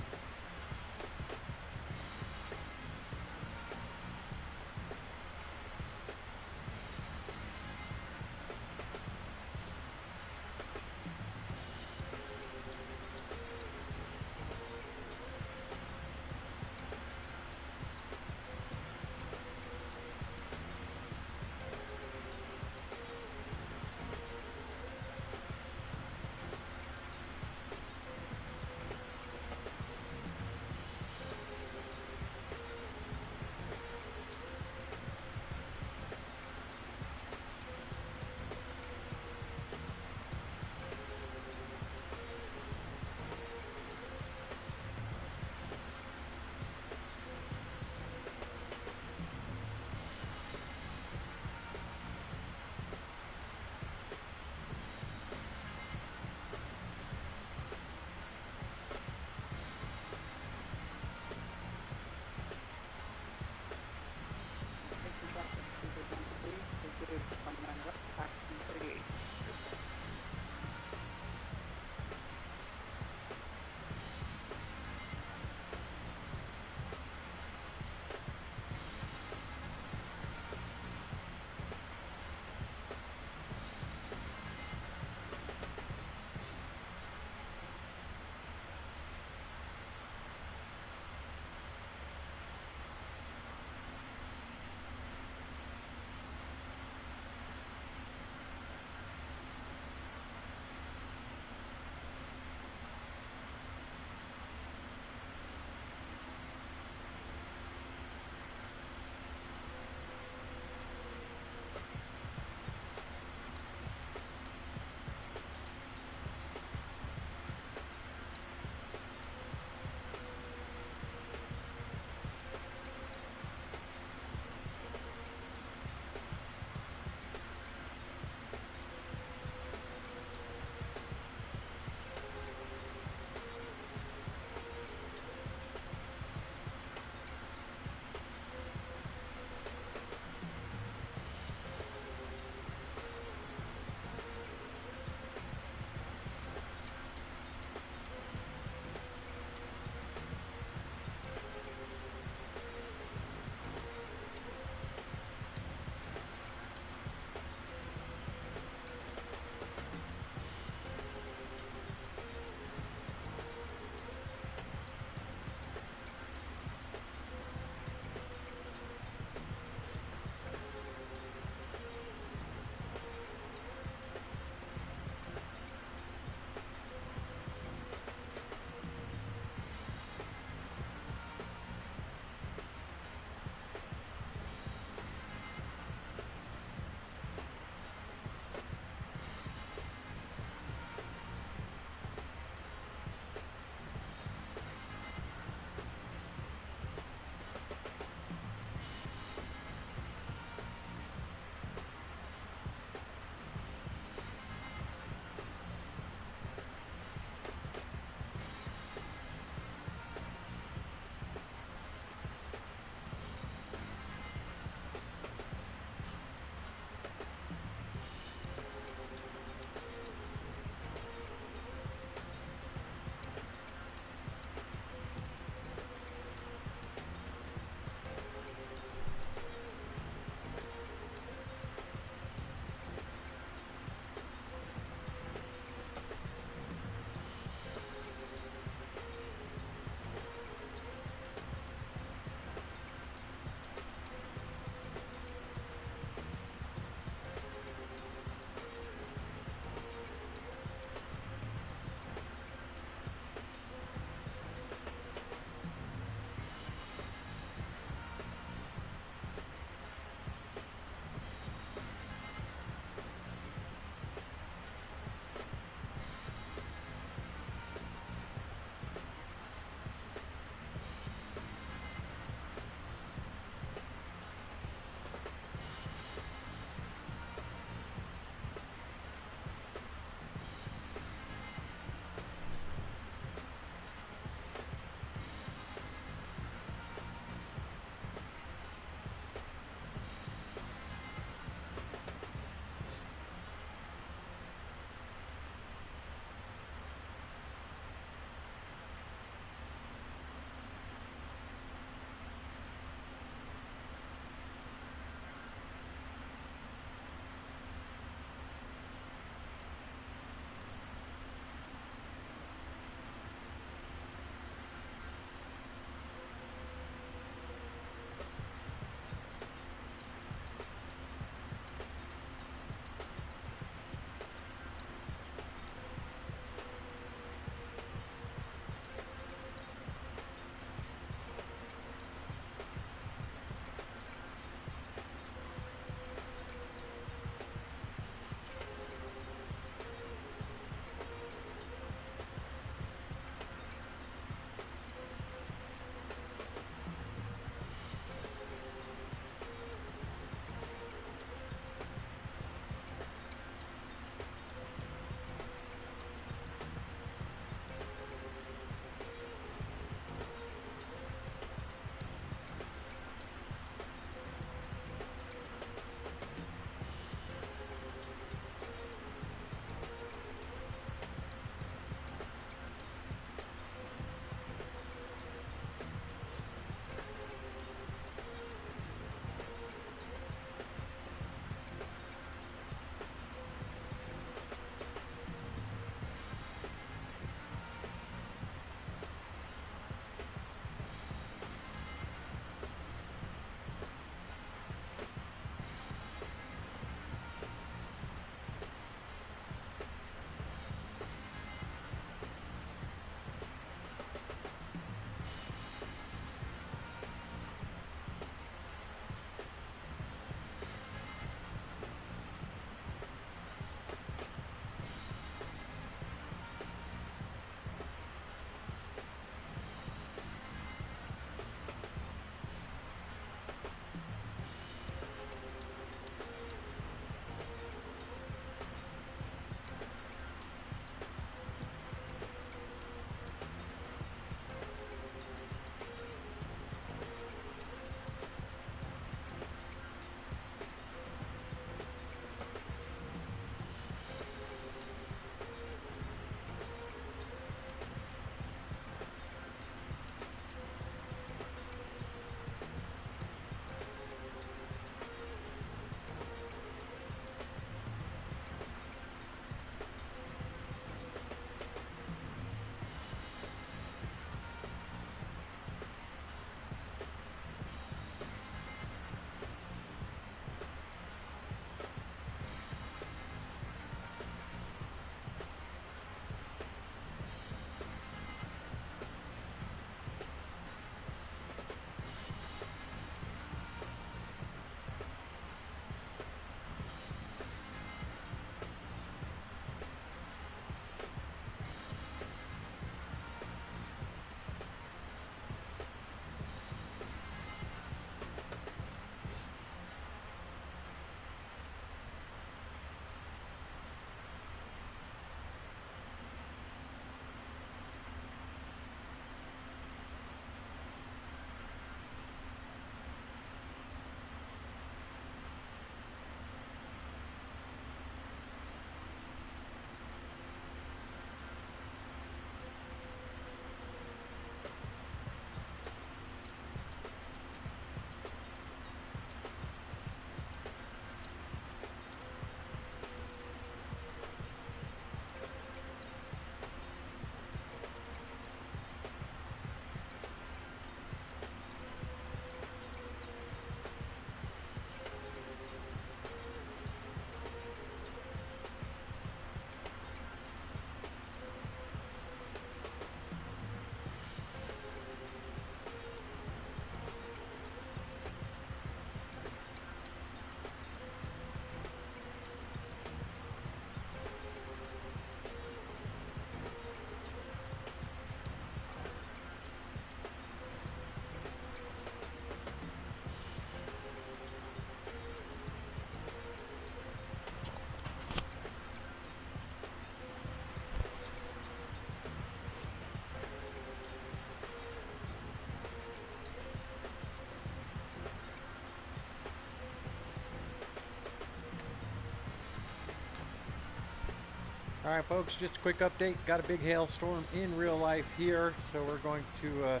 All right, folks, just a quick update. Got a big hailstorm in real life here, so we're going to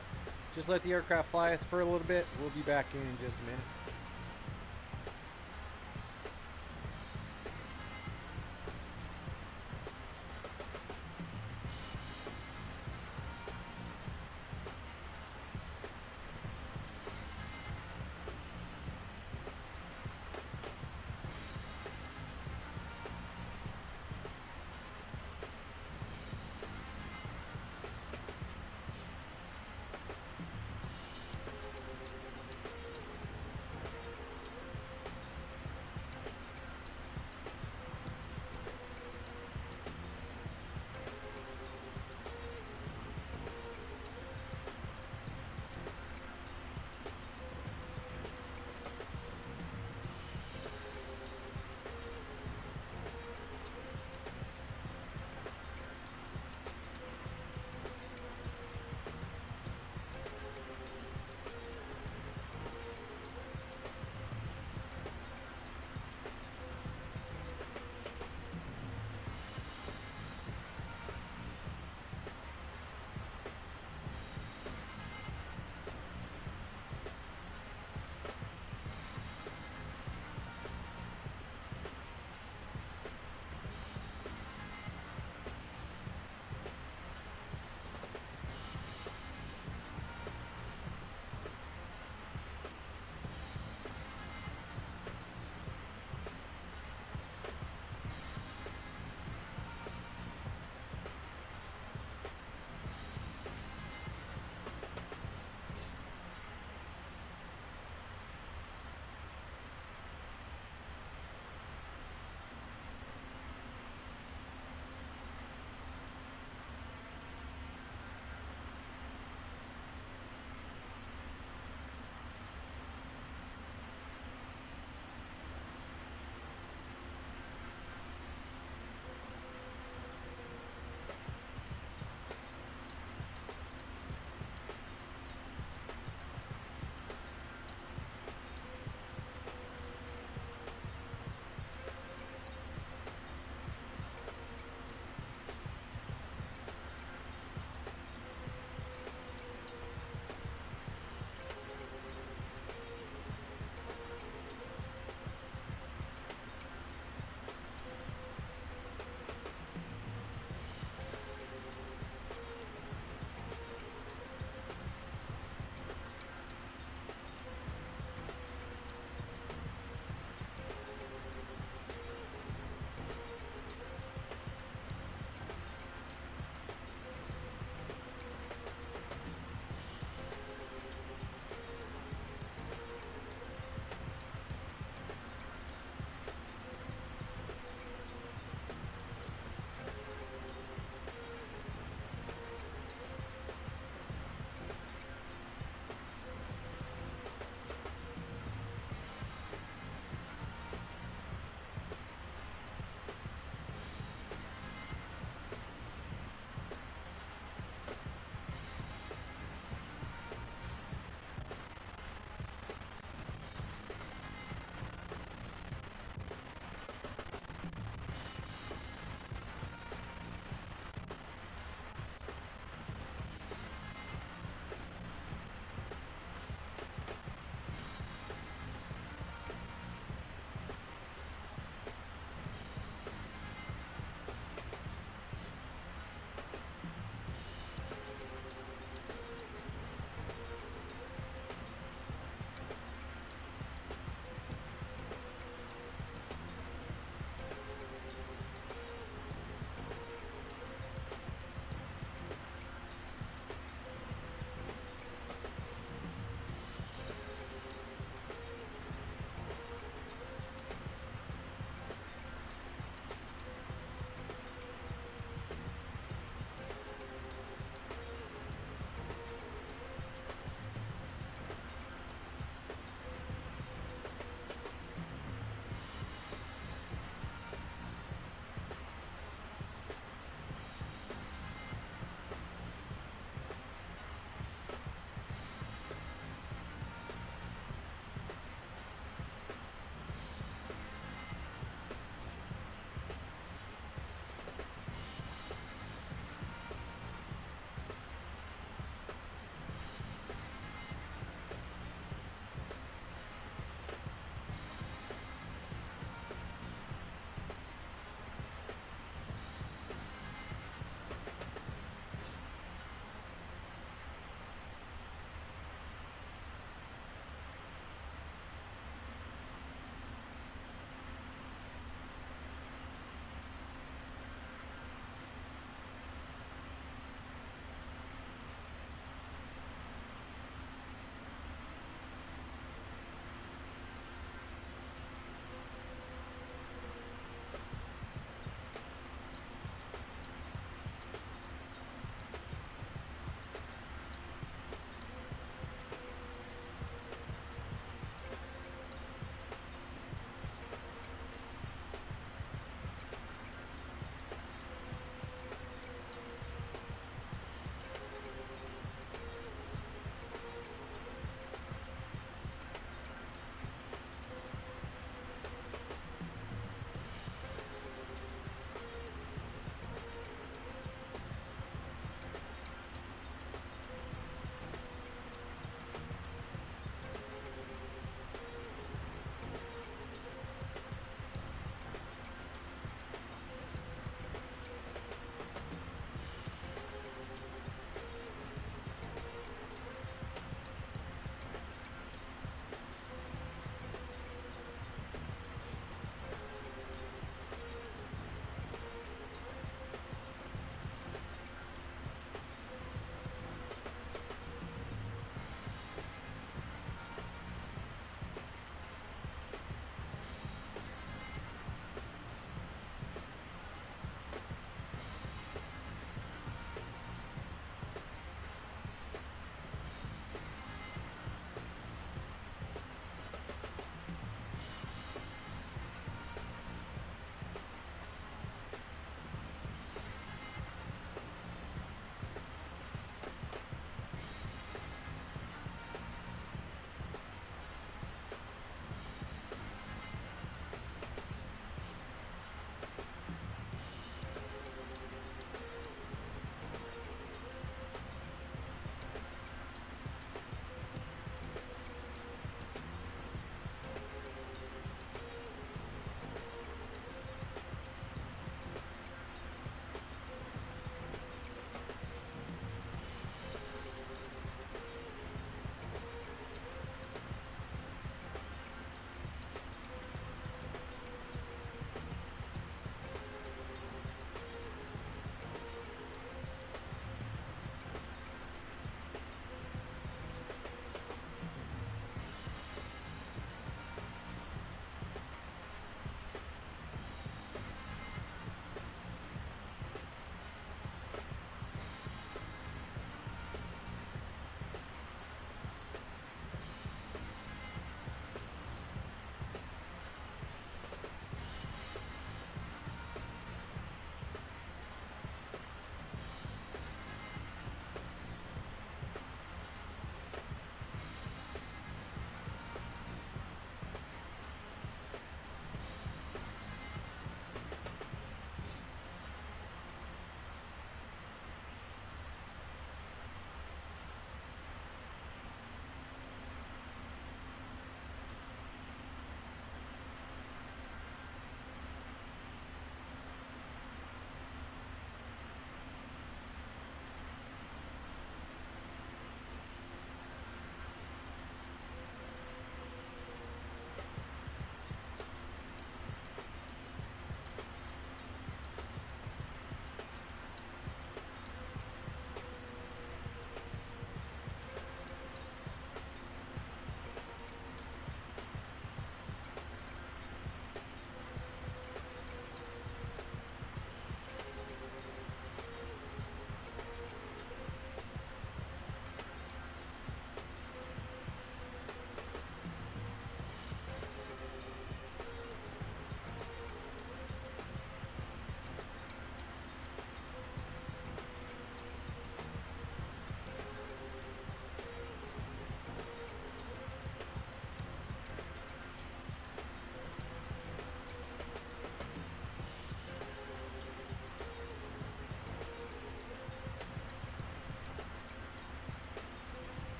just let the aircraft fly us for a little bit. We'll be back in just a minute.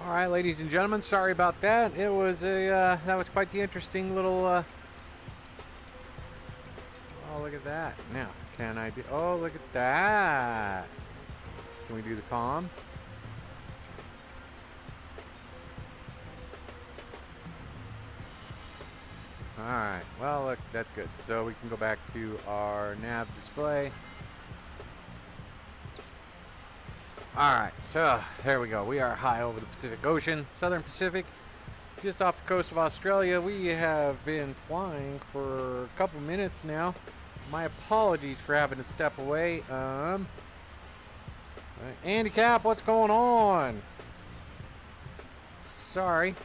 All right, ladies and gentlemen, sorry about that. It was a that was quite the interesting little. Oh, look at that! Now, can I do? Oh, look at that! Can we do the comm? All right. Well, look, that's good. So we can go back to our nav display. Alright, so there we go. We are high over the Pacific Ocean, Southern Pacific, just off the coast of Australia. We have been flying for a couple minutes now. My apologies for having to step away. Andy Cap, what's going on? Sorry.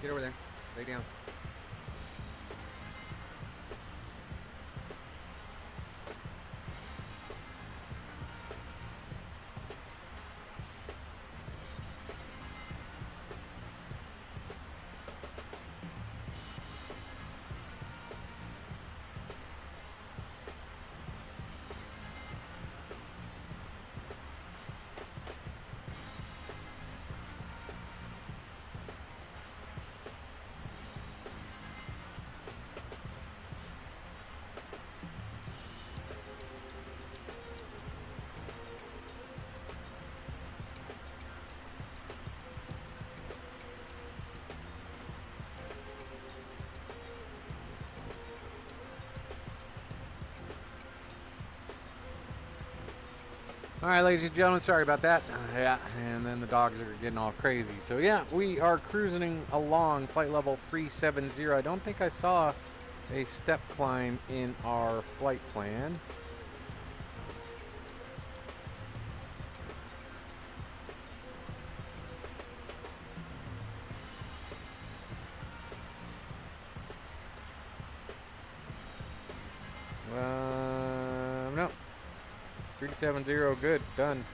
Get over there. Lay down. All right, ladies and gentlemen, sorry about that. Yeah, and then the dogs are getting all crazy. So yeah, we are cruising along flight level 370. I don't think I saw a step climb in our flight plan. No. 370, good, done.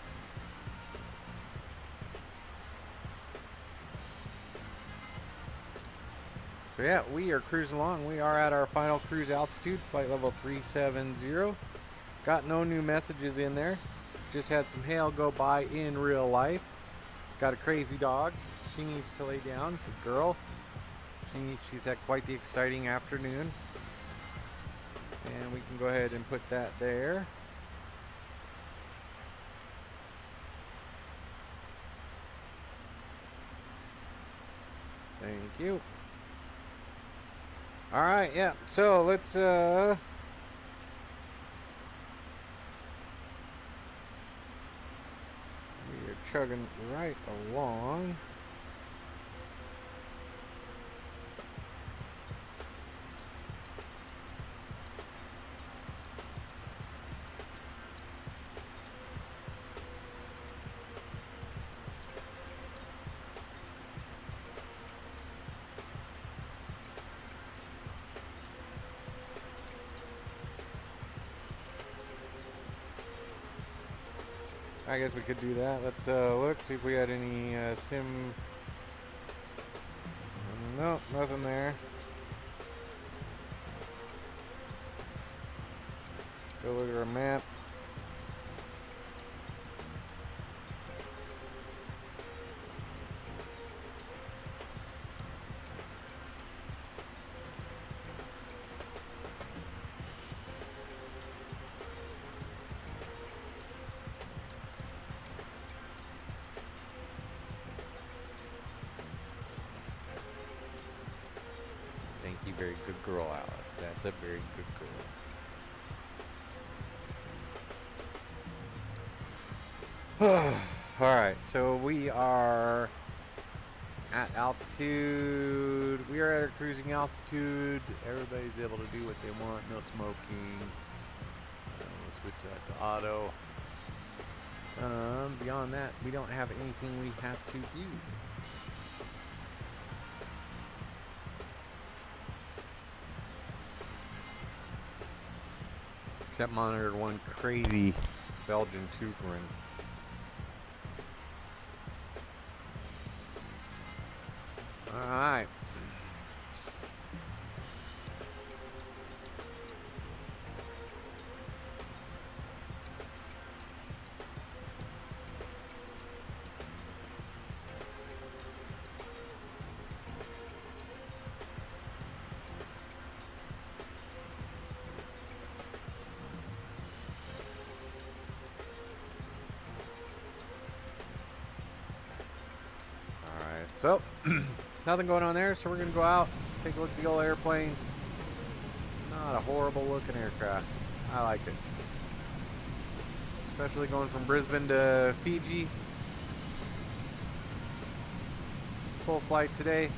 So yeah, we are cruising along. We are at our final cruise altitude, flight level 370. Got no new messages in there. Just had some hail go by in real life. Got a crazy dog. She needs to lay down. Good girl. She's had quite the exciting afternoon. And we can go ahead and put that there. Thank you. All right, yeah. So let's we are chugging right along. I guess we could do that. Let's look, see if we had any sim. Nope, nothing there. Go look at our map. Thank you, very good girl, Alice. That's a very good girl. Alright, so we are at altitude. We are at our cruising altitude. Everybody's able to do what they want. No smoking. We'll switch that to auto. Beyond that, we don't have anything we have to do. Except monitor one crazy Belgian tuberin. Alright. So, nothing going on there, so we're going to go out, take a look at the old airplane. Not a horrible looking aircraft. I like it. Especially going from Brisbane to Fiji. Full flight today.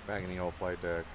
Back in the old flight deck.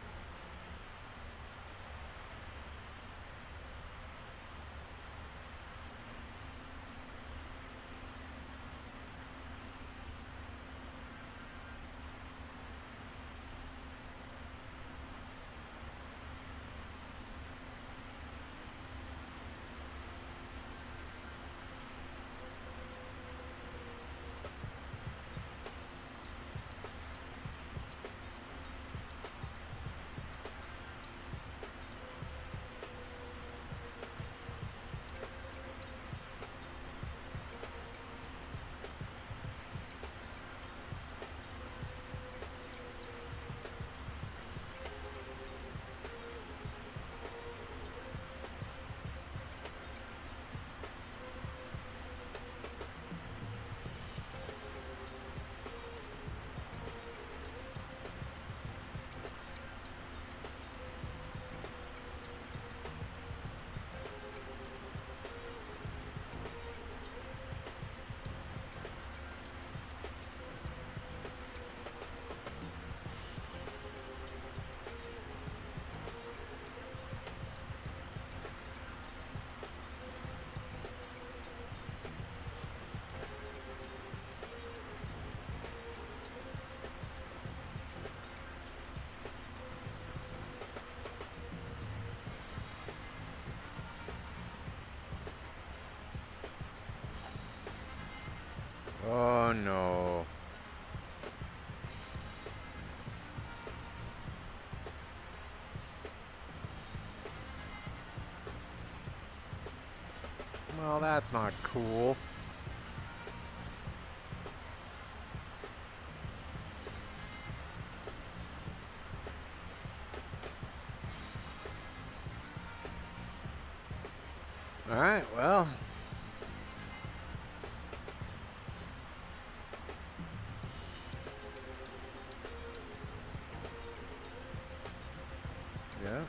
Oh no. Well, that's not cool. All right, well. Yeah.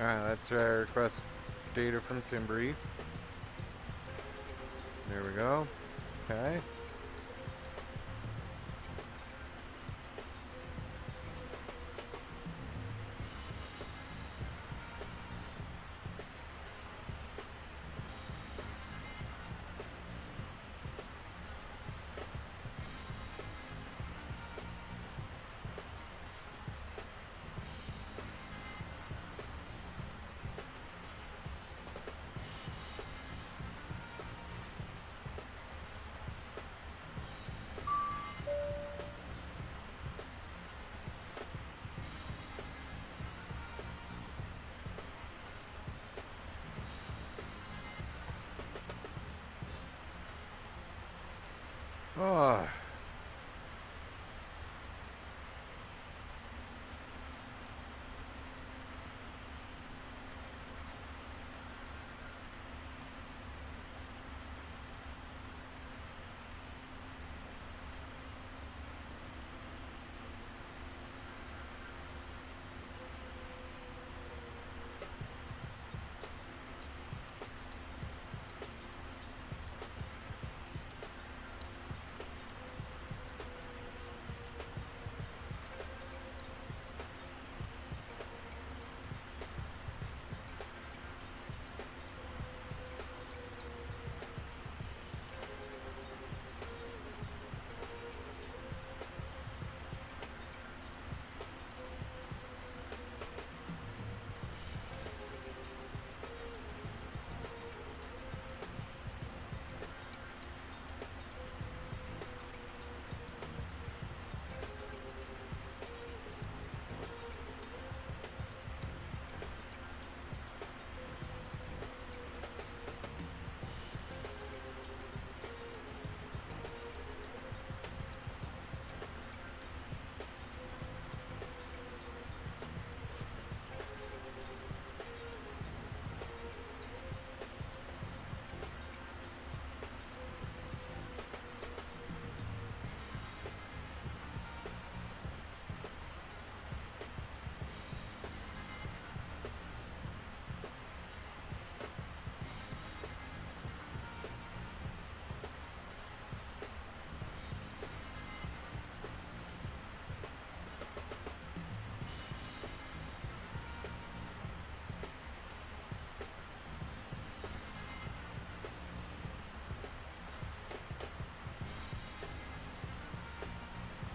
Alright, let's try to request data from SimBrief. There we go. Okay. Oh.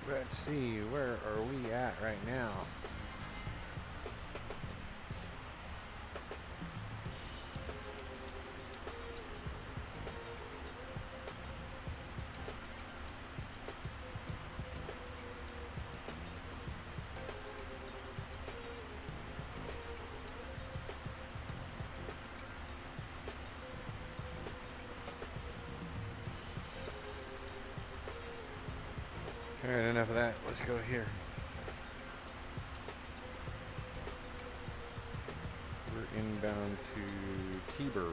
Let's see, where are we at right now? Alright, enough of that. Let's go here. We're inbound to Tiber.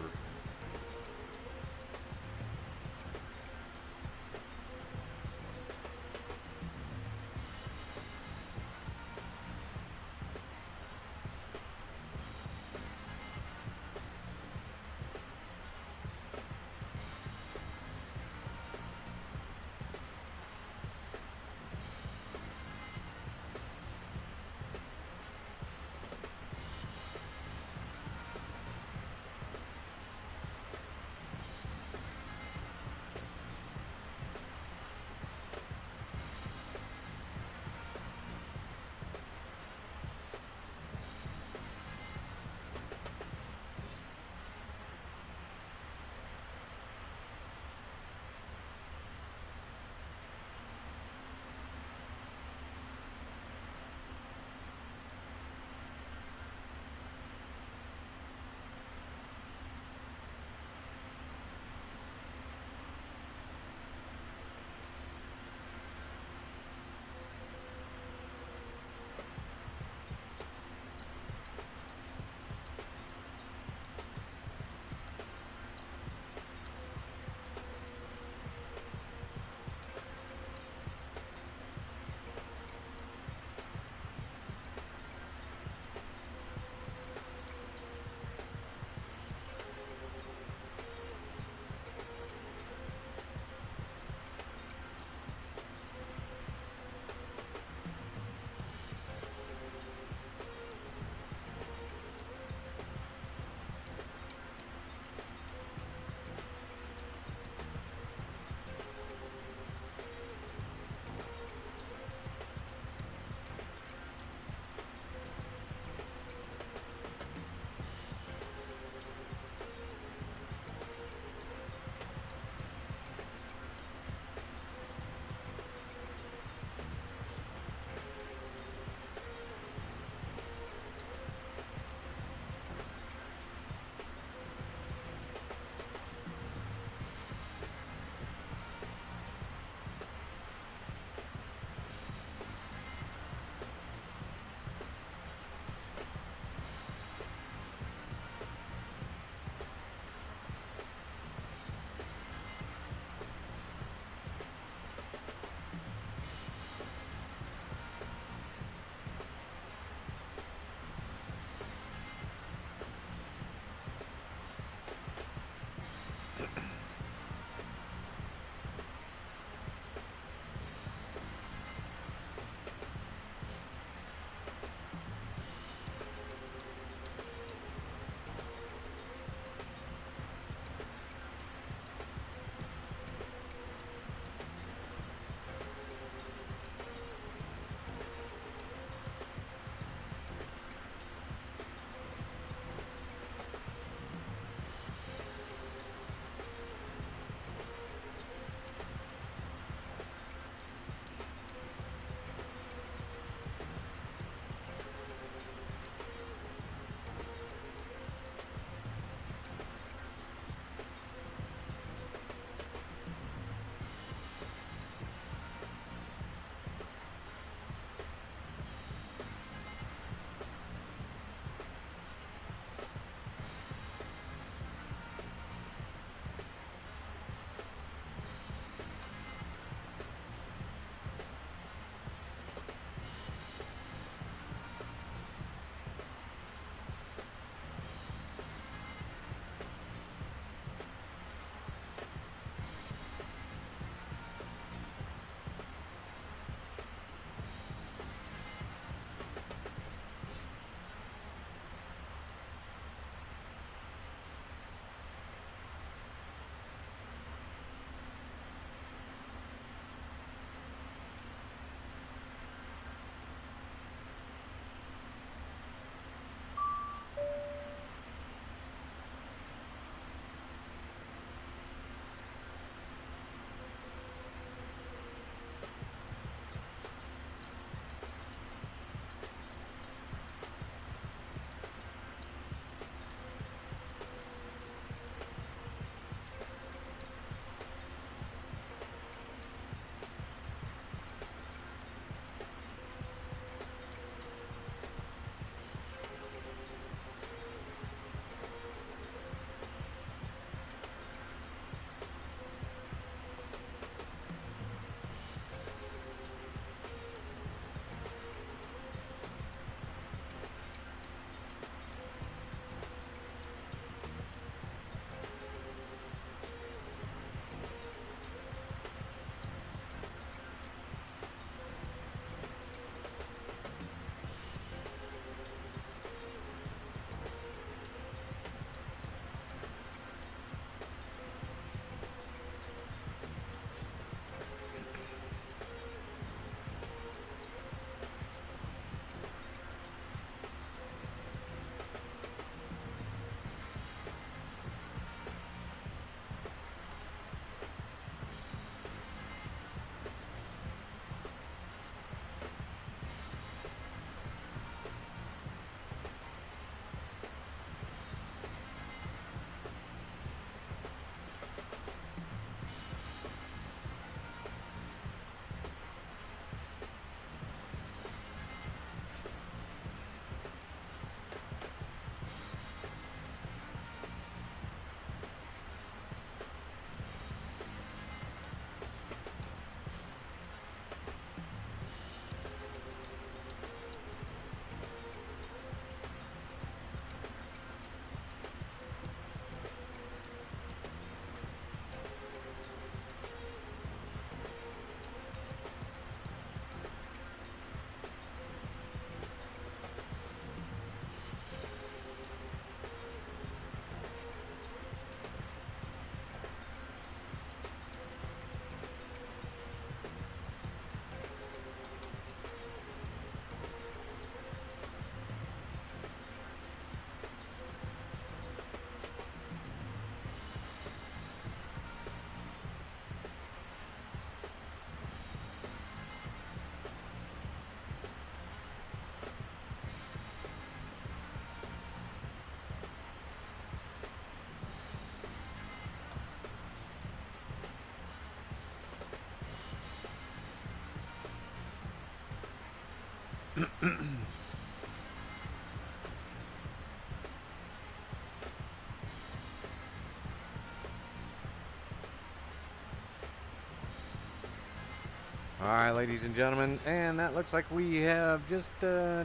Alright, ladies and gentlemen, and that looks like we have just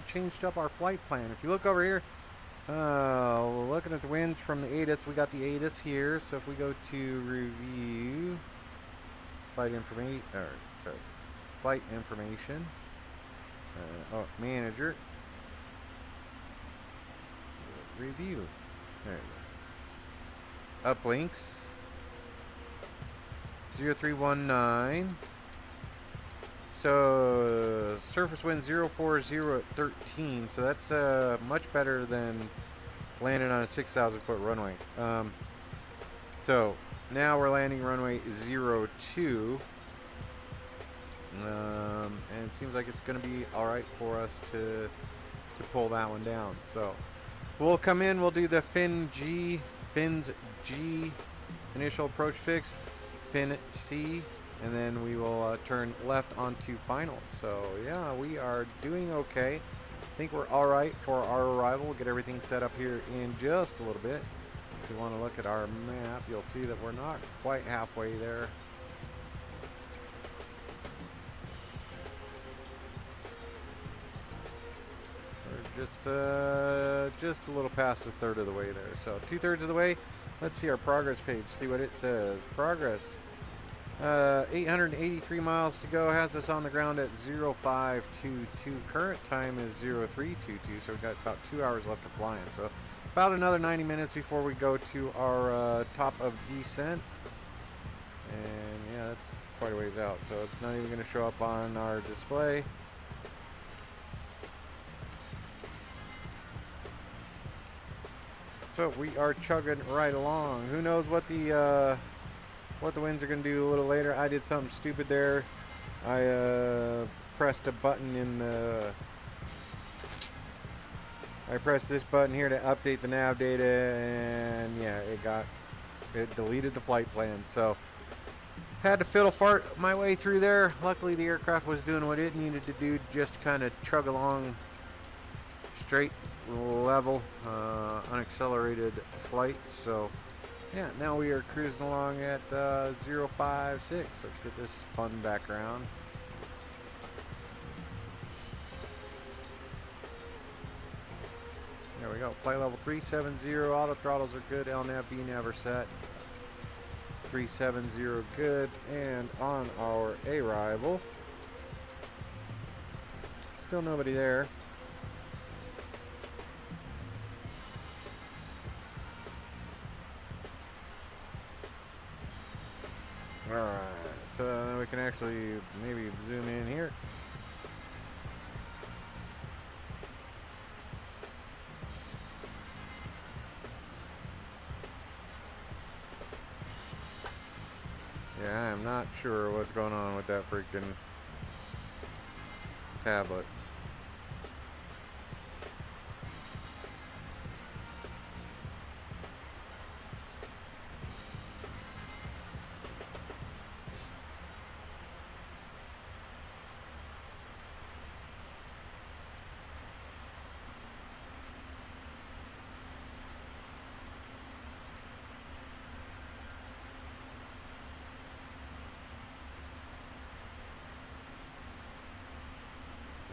changed up our flight plan. If you look over here, looking at the winds from the ATIS, we got the ATIS here. So if we go to review, flight information, flight information, manager, review, there you go. Uplinks, 0319. So surface wind 040 at 13, so that's much better than landing on a 6,000 foot runway. So now we're landing runway 02, and it seems like it's going to be all right for us to pull that one down. So we'll come in, we'll do the fins G initial approach fix, fin C. And then we will turn left onto final. So yeah, we are doing okay. I think we're all right for our arrival. We'll get everything set up here in just a little bit. If you want to look at our map, you'll see that we're not quite halfway there. We're just a little past a third of the way there. So 2/3 of the way. Let's see our progress page. See what it says. Progress. 883 miles to go, has us on the ground at 0522. Current time is 0322, so we've got about 2 hours left of flying. So about another 90 minutes before we go to our top of descent. And yeah, that's quite a ways out, so it's not even going to show up on our display. So we are chugging right along. Who knows what the winds are going to do a little later. I did something stupid there. I pressed a button in the... I pressed this button here to update the nav data, and yeah, it deleted the flight plan. So had to fiddle fart my way through there. Luckily the aircraft was doing what it needed to do, just kind of chug along straight, level, unaccelerated flight. So yeah, now we are cruising along at 056. Let's get this fun background. There we go. Flight level 370. Auto throttles are good. LNAV, VNAV are set. 370 good. And on our arrival, still nobody there. Alright, so then we can actually maybe zoom in here. Yeah, I'm not sure what's going on with that freaking tablet.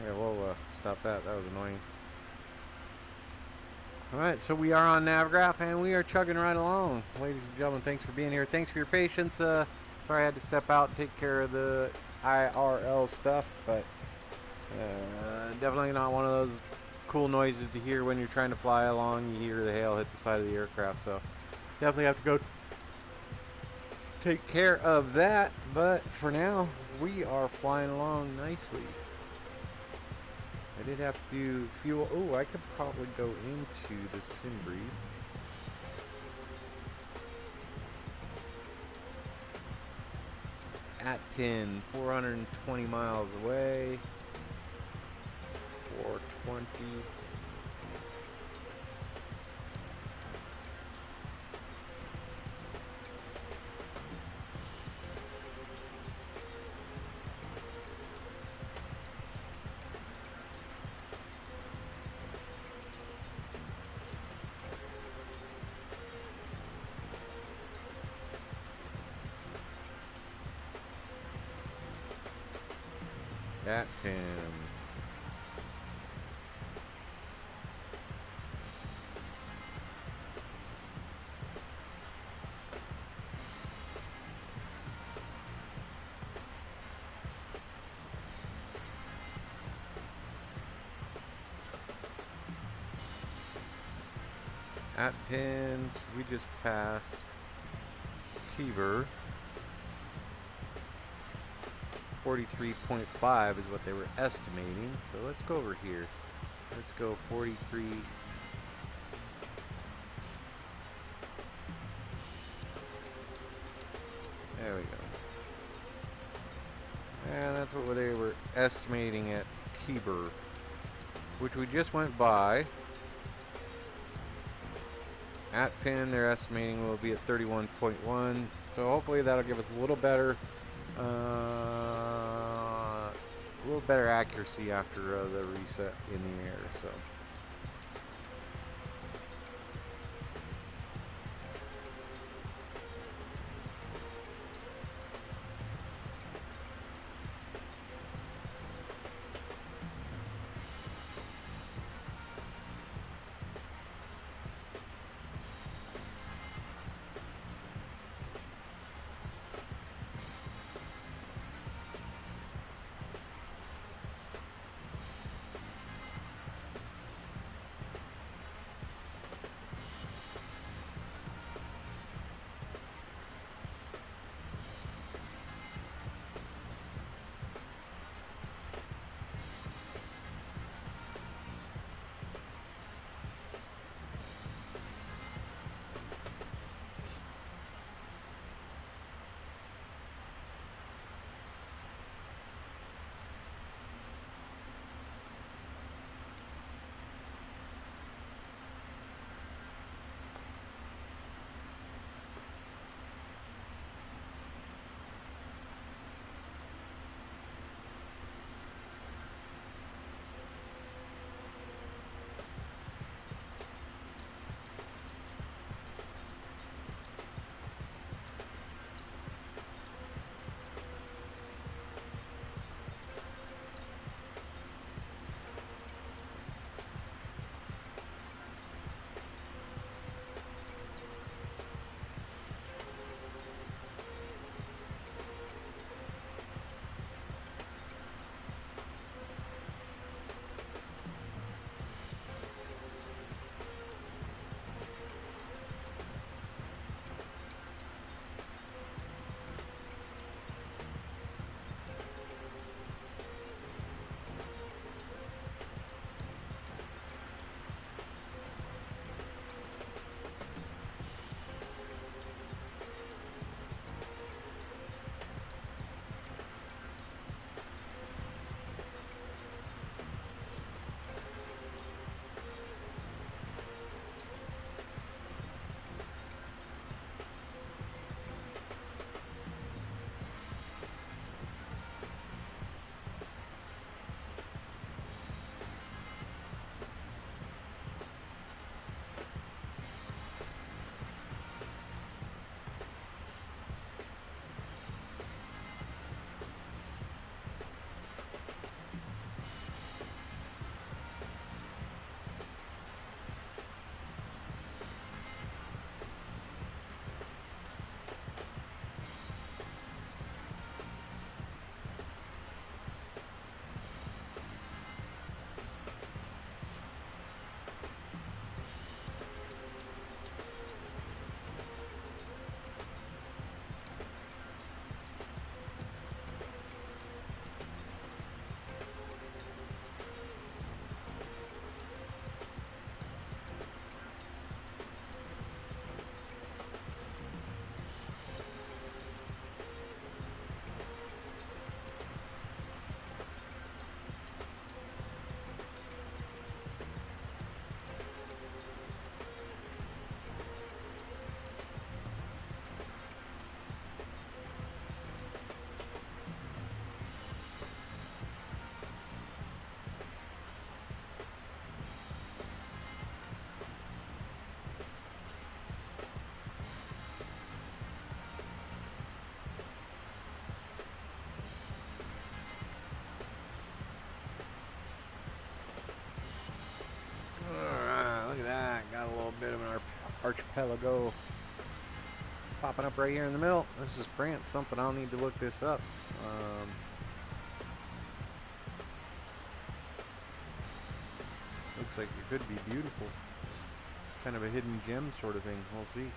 Yeah, we'll stop that. That was annoying. Alright, so we are on Navigraph and we are chugging right along. Ladies and gentlemen, thanks for being here. Thanks for your patience. Sorry I had to step out and take care of the IRL stuff, but definitely not one of those cool noises to hear when you're trying to fly along. You hear the hail hit the side of the aircraft, so definitely have to go take care of that. But for now, we are flying along nicely. I did have to do fuel. Oh, I could probably go into the sim brief. At pin, 420 miles away. 420. At pin. At pins, we just passed Tiber. 43.5 is what they were estimating. So let's go over here. Let's go 43. There we go. And that's what they were estimating at Tiber, which we just went by. At pin, they're estimating will be at 31.1. So hopefully that'll give us a little better accuracy after the reset in the air. So. archipelago. Popping up right here in the middle. This is France. Something I'll need to look this up. Looks like it could be beautiful. Kind of a hidden gem sort of thing. We'll see.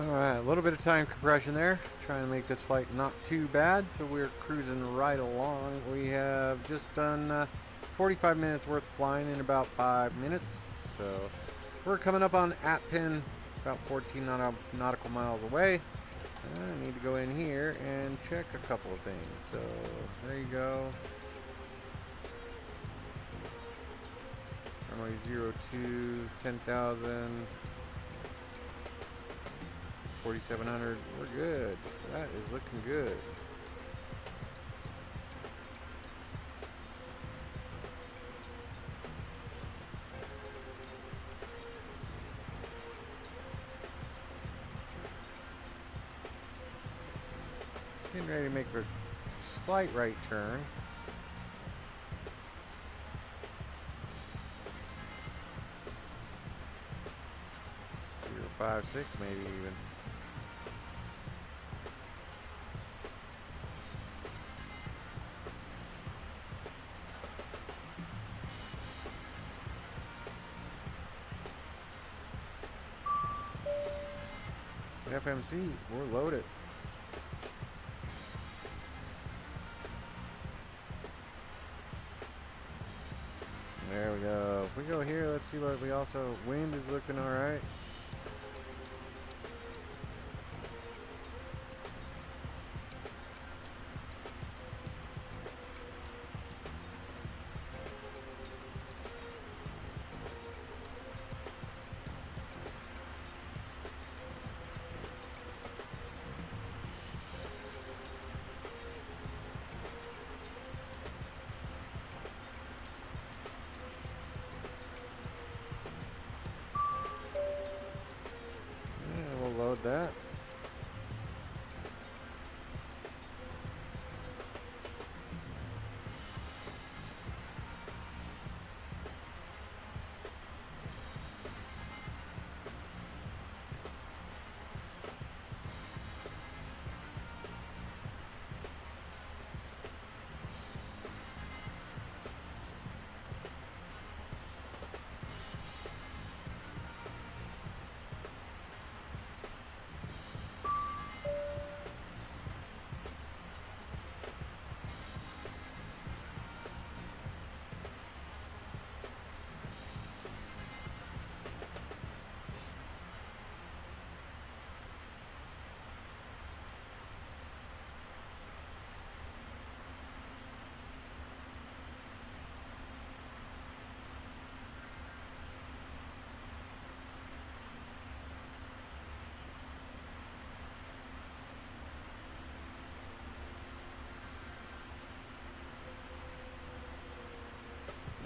Alright, a little bit of time compression there. Trying to make this flight not too bad, so we're cruising right along. We have just done 45 minutes worth of flying in about 5 minutes. So we're coming up on at pin, about 14 nautical miles away. I need to go in here and check a couple of things. So there you go. Runway 02, 10,000. 4,700. We're good. That is looking good. Getting ready to make a slight right turn. 056 maybe even. FMC, we're loaded. There we go. If we go here, let's see what we also, wind is looking all right. Load that.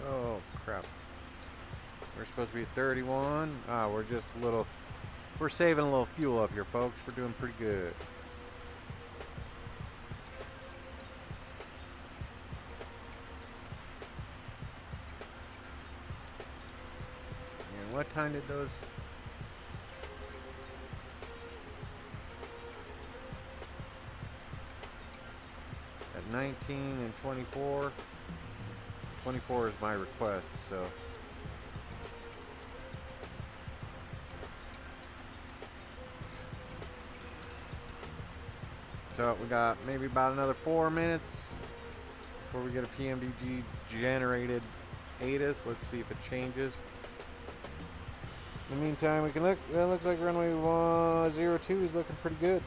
Oh crap. We're supposed to be at 31. Ah, we're just a little, we're saving a little fuel up here, folks. We're doing pretty good. And what time did those? At 19 and 24. 24 is my request, so. So we got maybe about another 4 minutes before we get a PMDG generated ATIS. Let's see if it changes. In the meantime, we can look. Well, it looks like runway 02 is looking pretty good.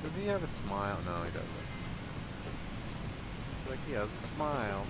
Does he have a smile? No, he doesn't. Like he has a smile.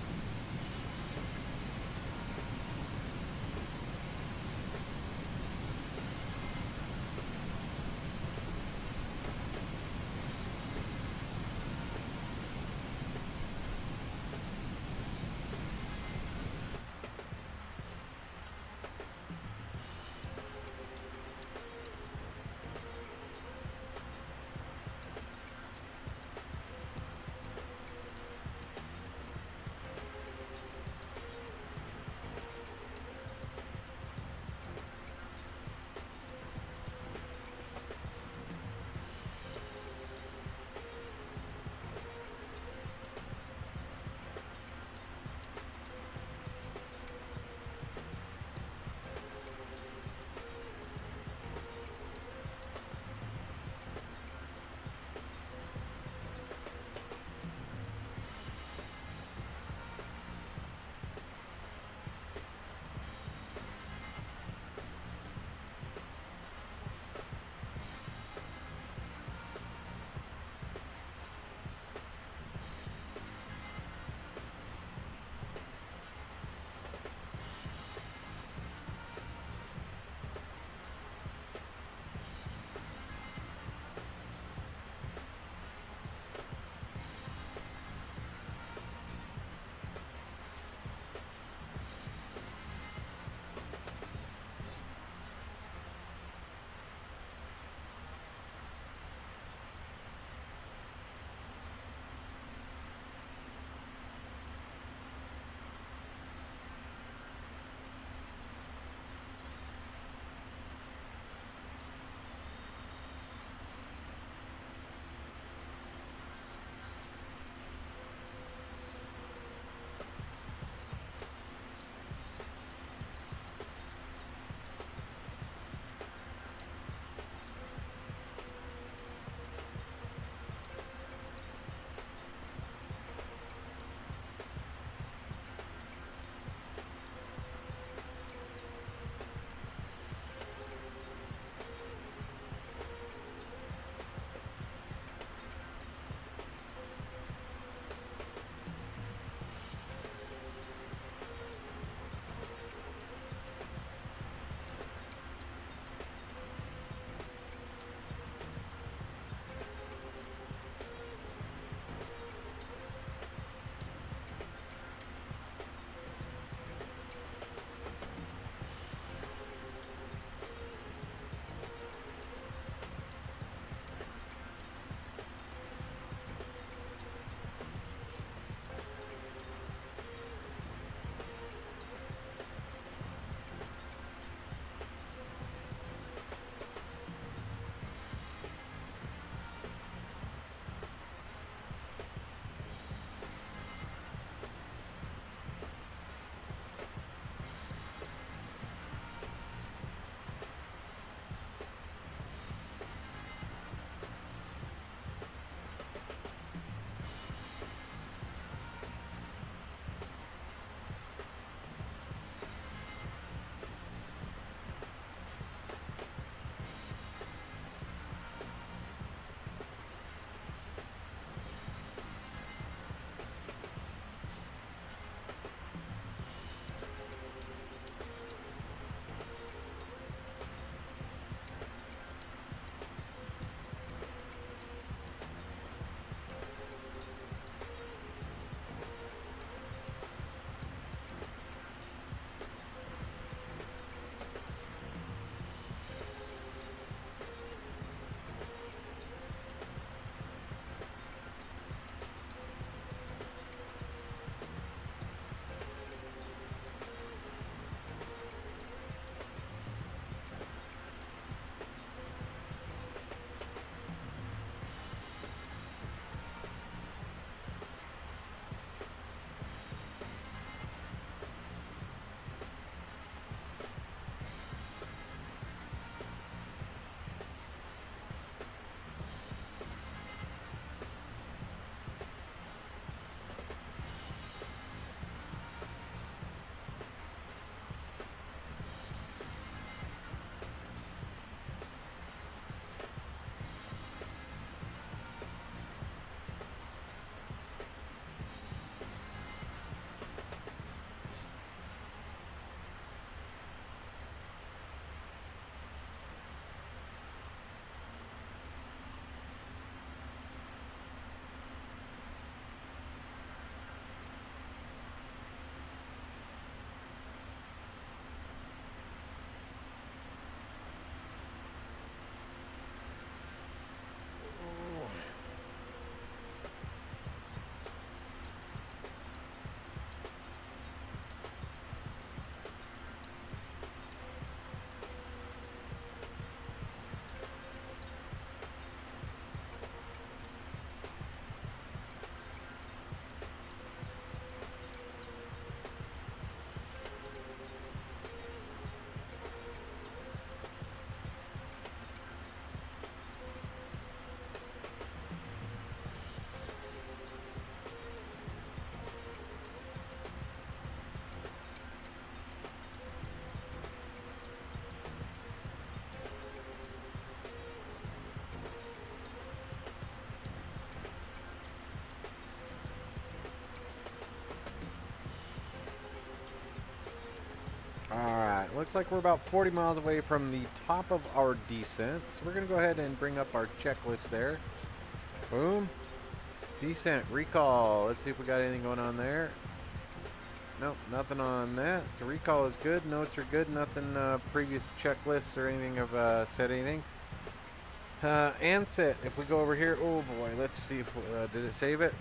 Alright, looks like we're about 40 miles away from the top of our descent. So we're going to go ahead and bring up our checklist there. Boom. Descent, recall. Let's see if we got anything going on there. Nope, nothing on that. So recall is good. Notes are good. Nothing previous checklists or anything have said anything. Ansett, if we go over here, oh boy, let's see if did it save it?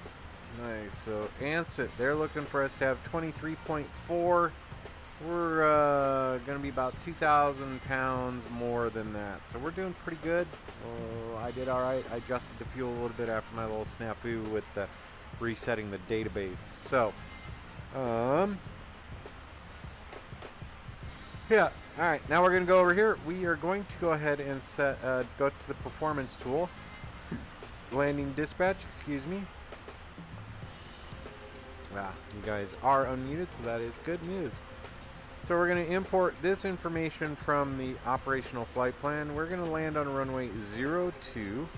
Nice. So Ansett, they're looking for us to have 23.4. We're going to be about 2,000 pounds more than that. So we're doing pretty good. Oh, I did all right. I adjusted the fuel a little bit after my little snafu with the resetting the database. So, yeah. All right. Now we're going to go over here. We are going to go ahead and set, go to the performance tool. Landing dispatch, excuse me. Ah, you guys are unmuted, so that is good news. So we're going to import this information from the operational flight plan. We're going to land on runway 02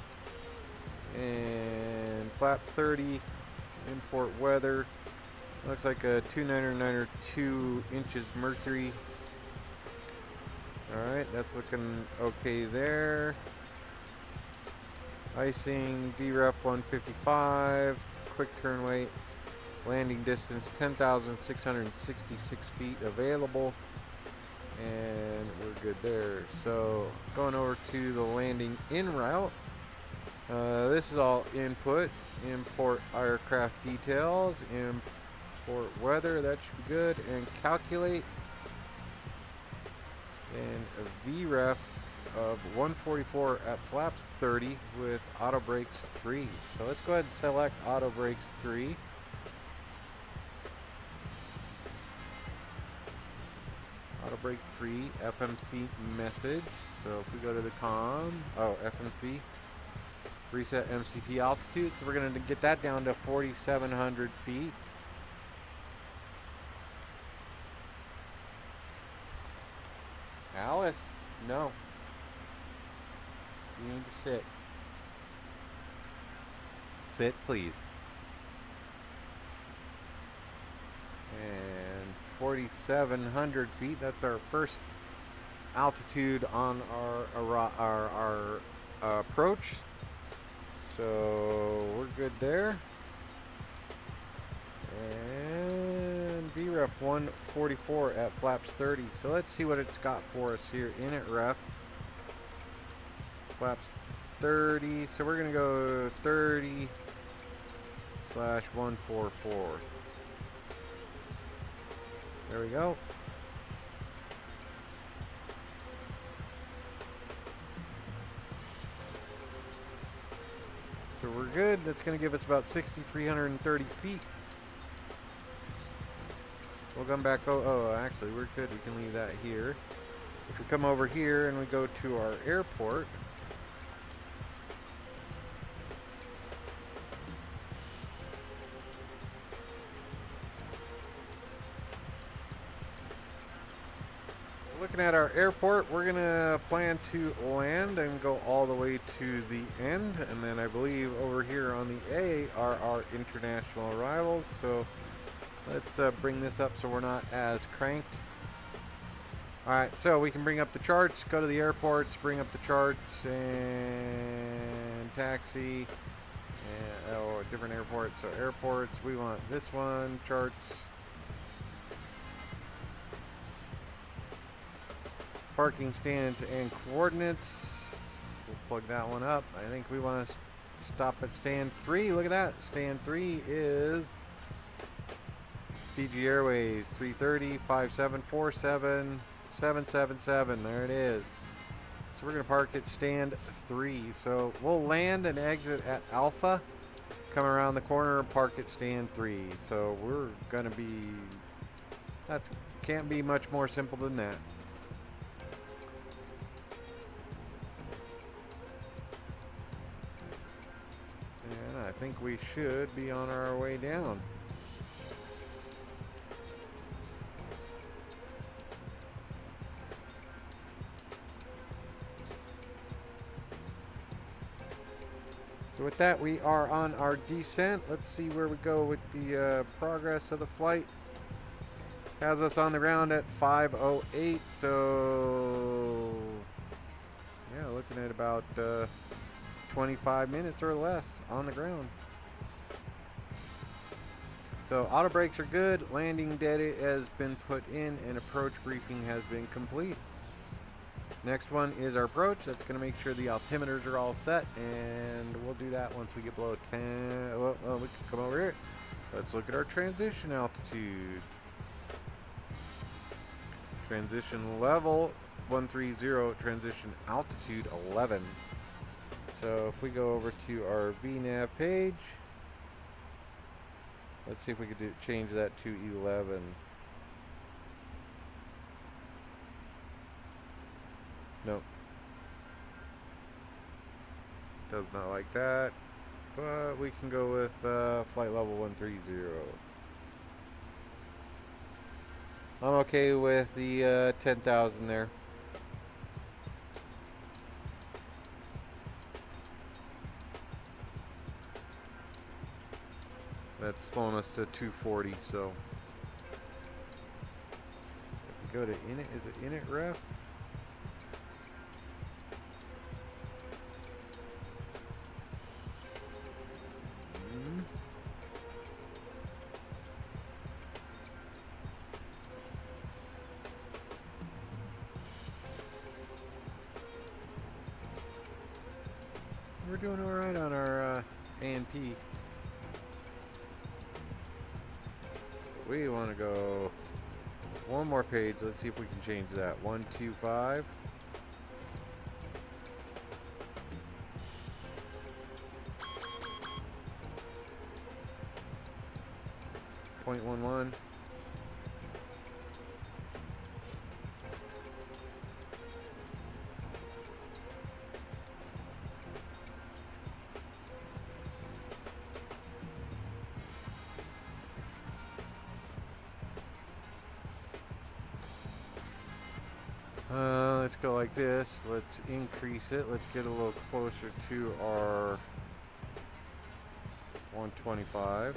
and flap 30, import weather. Looks like a 299 inches mercury. Alright, that's looking okay there. Icing, VREF 155, quick turn weight. Landing distance 10,666 feet available, and we're good there. So going over to the landing en route. This is all input. Import aircraft details, import weather, that should be good, and calculate. And a VREF of 144 at flaps 30 with auto brakes 3. So let's go ahead and select auto brakes 3. Auto brake 3, FMC message. So if we go to the com, FMC, reset MCP altitude. So we're going to get that down to 4,700 feet. Alice, no. You need to sit. Sit, please. And 4,700 feet. That's our first altitude on our approach. So we're good there. And VREF 144 at flaps 30. So let's see what it's got for us here in it ref. Flaps 30. So we're going to go 30/144. There we go. So we're good. That's going to give us about 6,330 feet. We'll come back. Actually, we're good. We can leave that here. If we come over here and we go to our airport. Looking at our airport, we're gonna plan to land and go all the way to the end, and then I believe over here on the A are our international arrivals. So let's bring this up so we're not as cranked. Alright, so we can bring up the charts, go to the airports, bring up the charts, and taxi, and different airports. So airports, we want this one, charts. Parking stands and coordinates. We'll plug that one up. I think we want to stop at stand 3. Look at that. Stand 3 is Fiji Airways 330-5747-777. There it is. So we're going to park at stand 3. So we'll land and exit at Alpha, come around the corner, park at stand 3. So we're going to be, that can't be much more simple than that. I think we should be on our way down. So with that, we are on our descent. Let's see where we go with the progress of the flight. Has us on the ground at 5:08, so yeah, looking at about 25 minutes or less on the ground. So auto brakes are good, landing data has been put in, and approach briefing has been complete. Next one is our approach. That's going to make sure the altimeters are all set, and we'll do that once we get below 10. Well, we can come over here. Let's look at our transition altitude. Transition level 130, transition altitude 11. So if we go over to our VNAV page, let's see if we could change that to 11. Nope. Does not like that. But we can go with flight level 130. I'm okay with the 10,000 there. That's slowing us to 240, so if we go to init, is it init ref? We're doing all right on our A&P. So we want to go one more page. Let's see if we can change that. 125. .11. Let's go like this. Let's increase it. Let's get a little closer to our 125.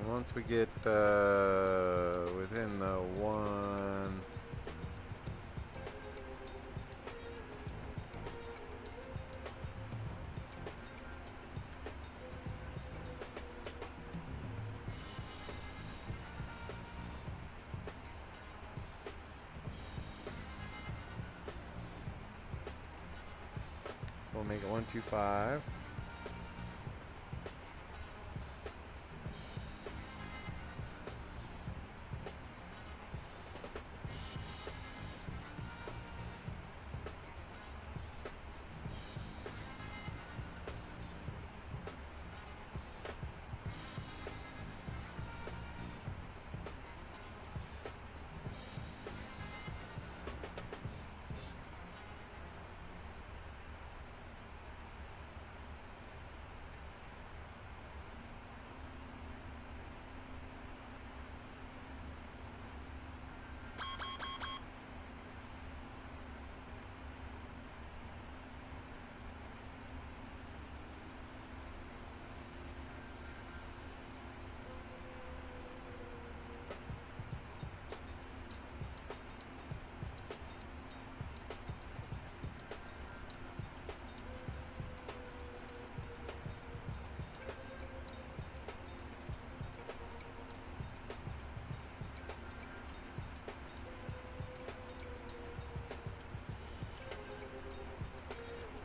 Once we get within the one, so we'll make it 125.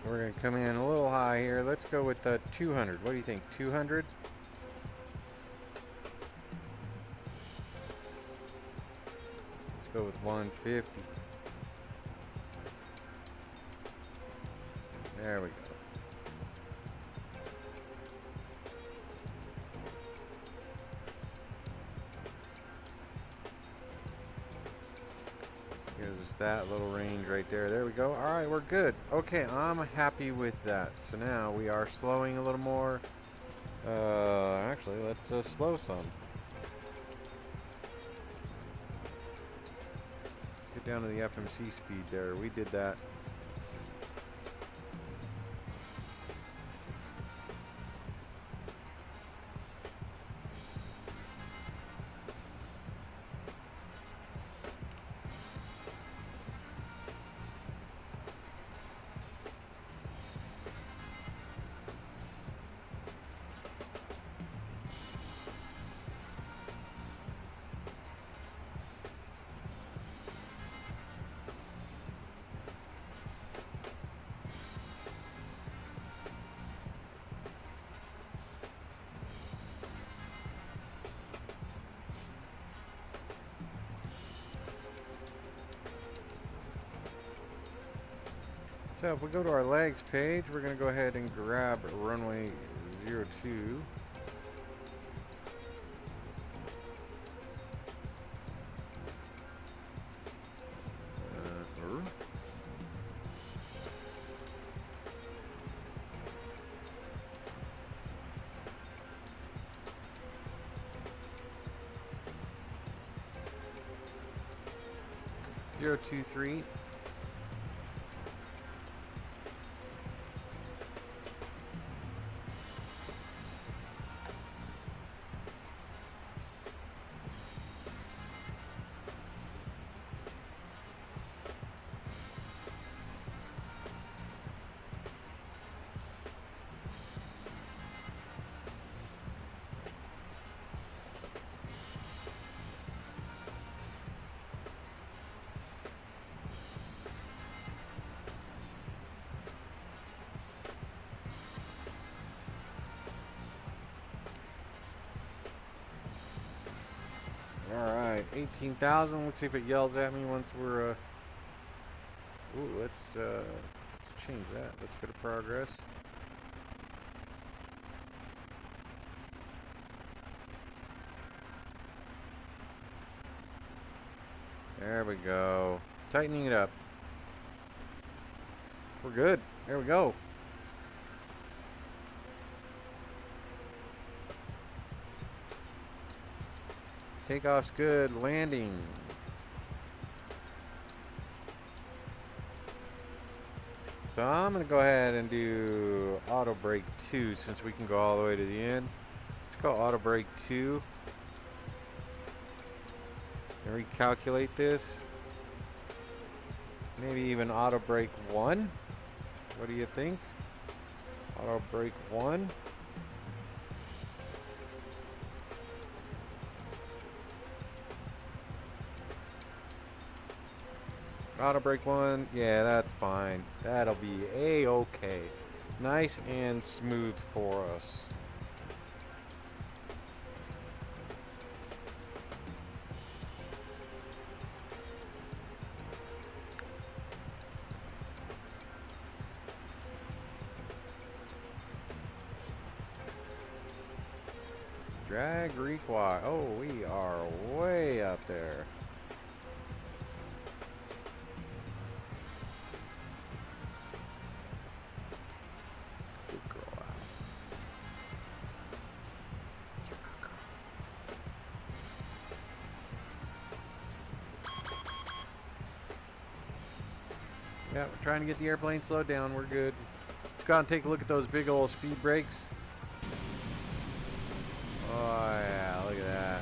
We're going to come in a little high here. Let's go with 200. What do you think? 200? Go with 150. There we go. Here's that little range right there. There we go. All right, we're good. Okay, I'm happy with that. So now we are slowing a little more. Actually, let's slow some. Let's get down to the FMC speed there. We did that. So if we go to our legs page, we're going to go ahead and grab runway 02. Zero, 2, 3. Alright, 18,000. Let's see if it yells at me once we're, ooh, let's change that. Let's go to progress. There we go. Tightening it up. We're good. There we go. Takeoff's good. Landing. So I'm going to go ahead and do auto brake 2 since we can go all the way to the end. Let's go auto brake 2. And recalculate this. Maybe even auto brake 1. What do you think? Auto brake 1. Auto brake 1, yeah, that's fine. That'll be a-okay. Nice and smooth for us. Drag require. Oh, we are way up there. Yeah, we're trying to get the airplane slowed down. We're good. Let's go out and take a look at those big old speed brakes. Oh, yeah, look at that.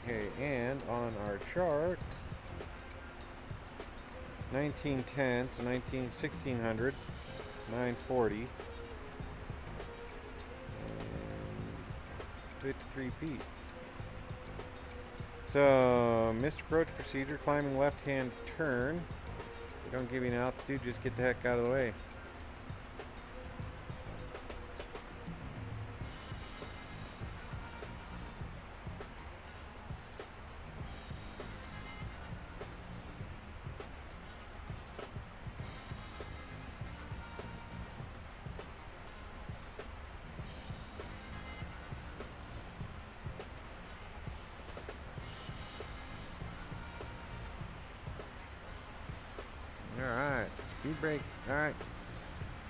Okay, and on our chart, 1910, so 1600, 940, and 53 feet. So, missed approach procedure, climbing left-hand turn. They don't give you an altitude, just get the heck out of the way. Alright, speed brake, alright.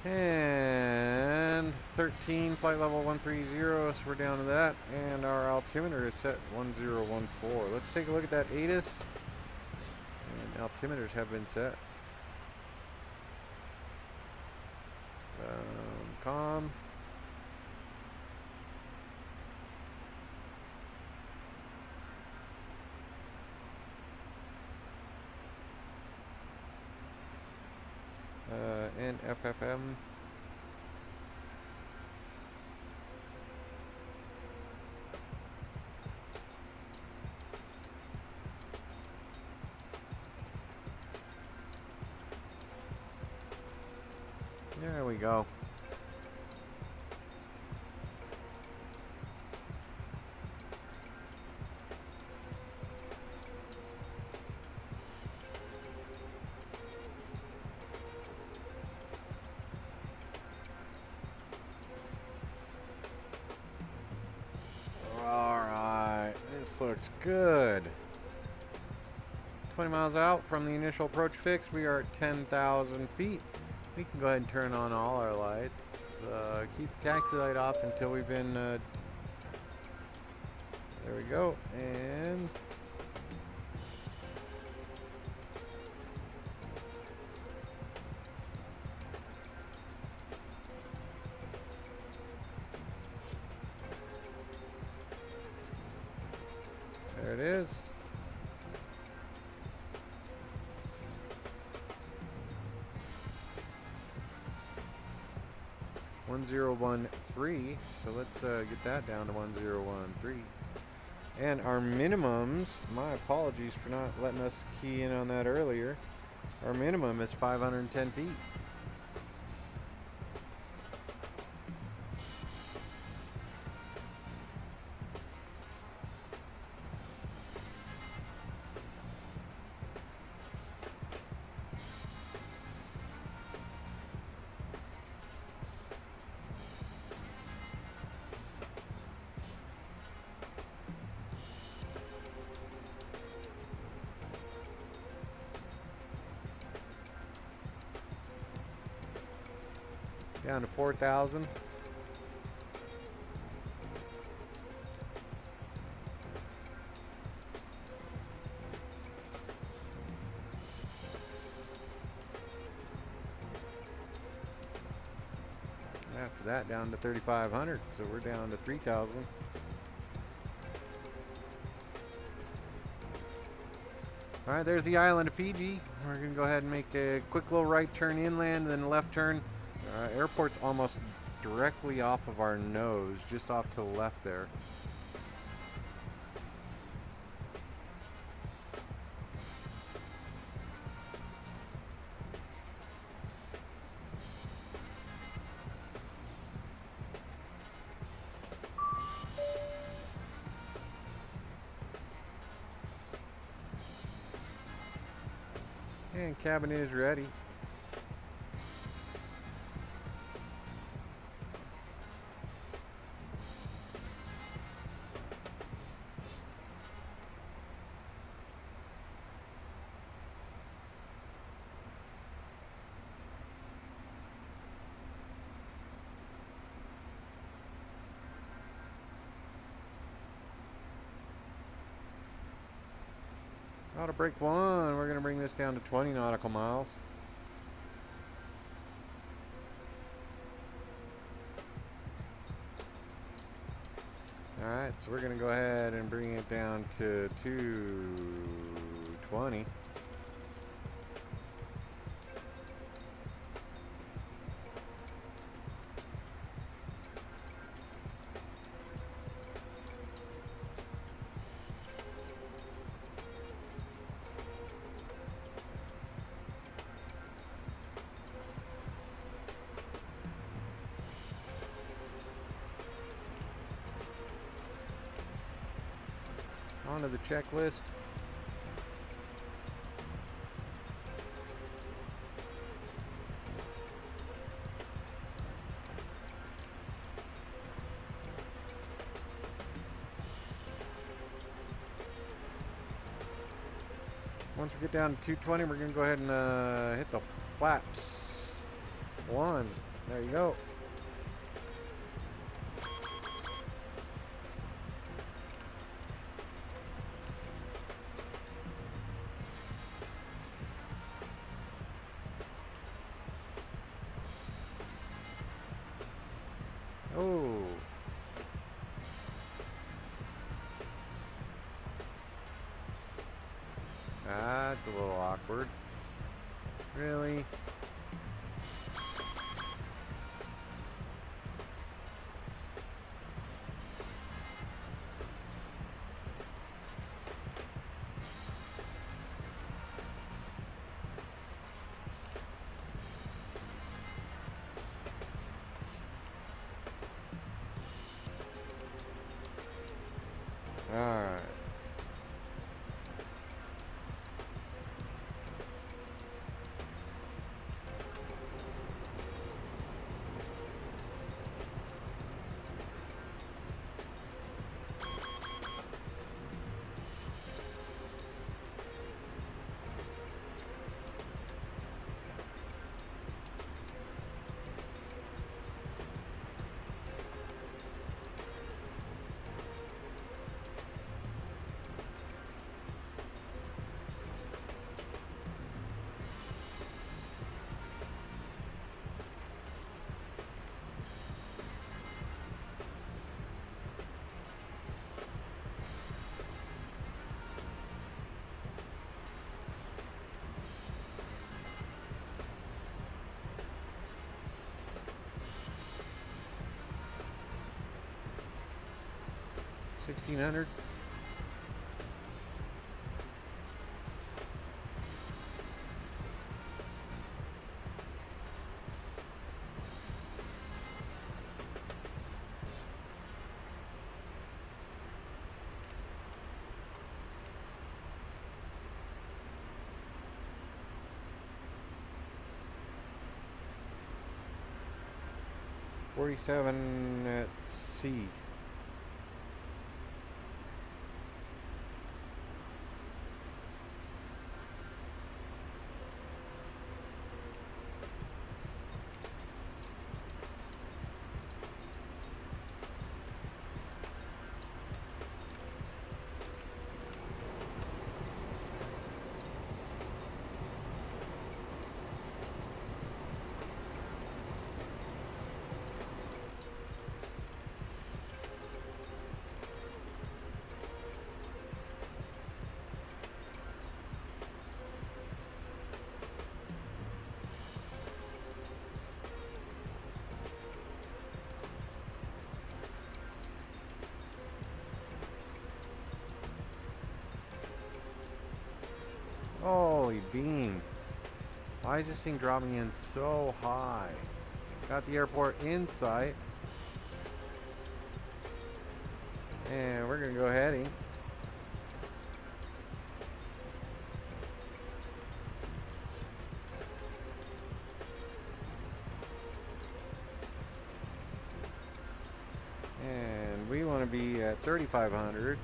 And 13, flight level 130, so we're down to that. And our altimeter is set 1014. Let's take a look at that ATIS. And altimeters have been set. Com. And FFM. There we go. This looks good. 20 miles out from the initial approach fix, we are at 10,000 feet. We can go ahead and turn on all our lights. Keep the taxi light off until we've been... there we go. And... there it is. (1013). So let's get that down to 1013. And our minimums, my apologies for not letting us key in on that earlier. Our minimum is 510 feet. Down to 4,000. After that, down to 3,500. So we're down to 3,000. All right, there's the island of Fiji. We're going to go ahead and make a quick little right turn inland, then a left turn. Airport's almost directly off of our nose, just off to the left there. And cabin is ready. Auto brake 1, we're going to bring this down to 20 nautical miles. Alright, so we're going to go ahead and bring it down to 220. onto the checklist. Once we get down to 220, we're going to go ahead and hit the flaps. 1. There you go. Oh. That's a little awkward. Really? All right. $1,600. $47 at sea. Holy beans. Why is this thing dropping in so high? Got the airport in sight. And we're going to go heading. And we want to be at 3,500.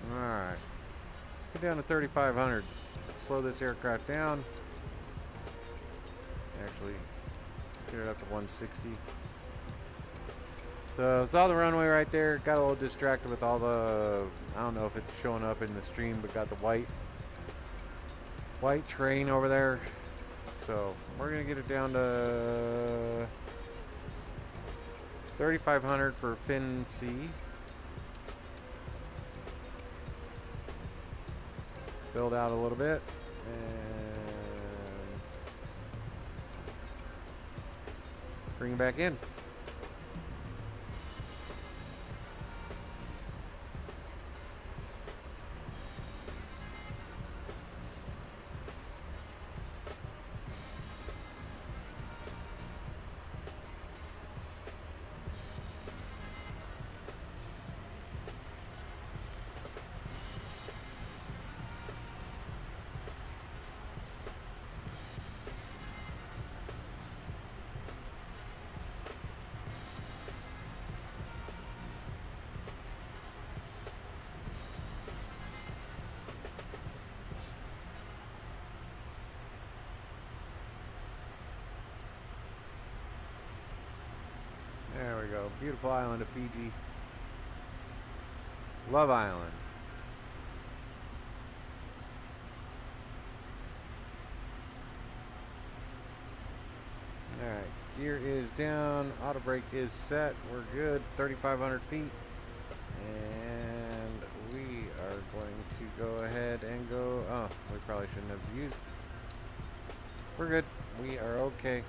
Alright, let's get down to 3,500. Slow this aircraft down. Actually, get it up to 160. So, saw the runway right there. Got a little distracted with all the, I don't know if it's showing up in the stream, but got the white train over there. So, we're going to get it down to $3,500 for fin C. Build out a little bit and bring it back in. There we go. Beautiful island of Fiji. Love Island. Alright, gear is down, auto brake is set, we're good, 3,500 feet. And we are going to go ahead and go, oh, we probably shouldn't have used. We're good, we are okay.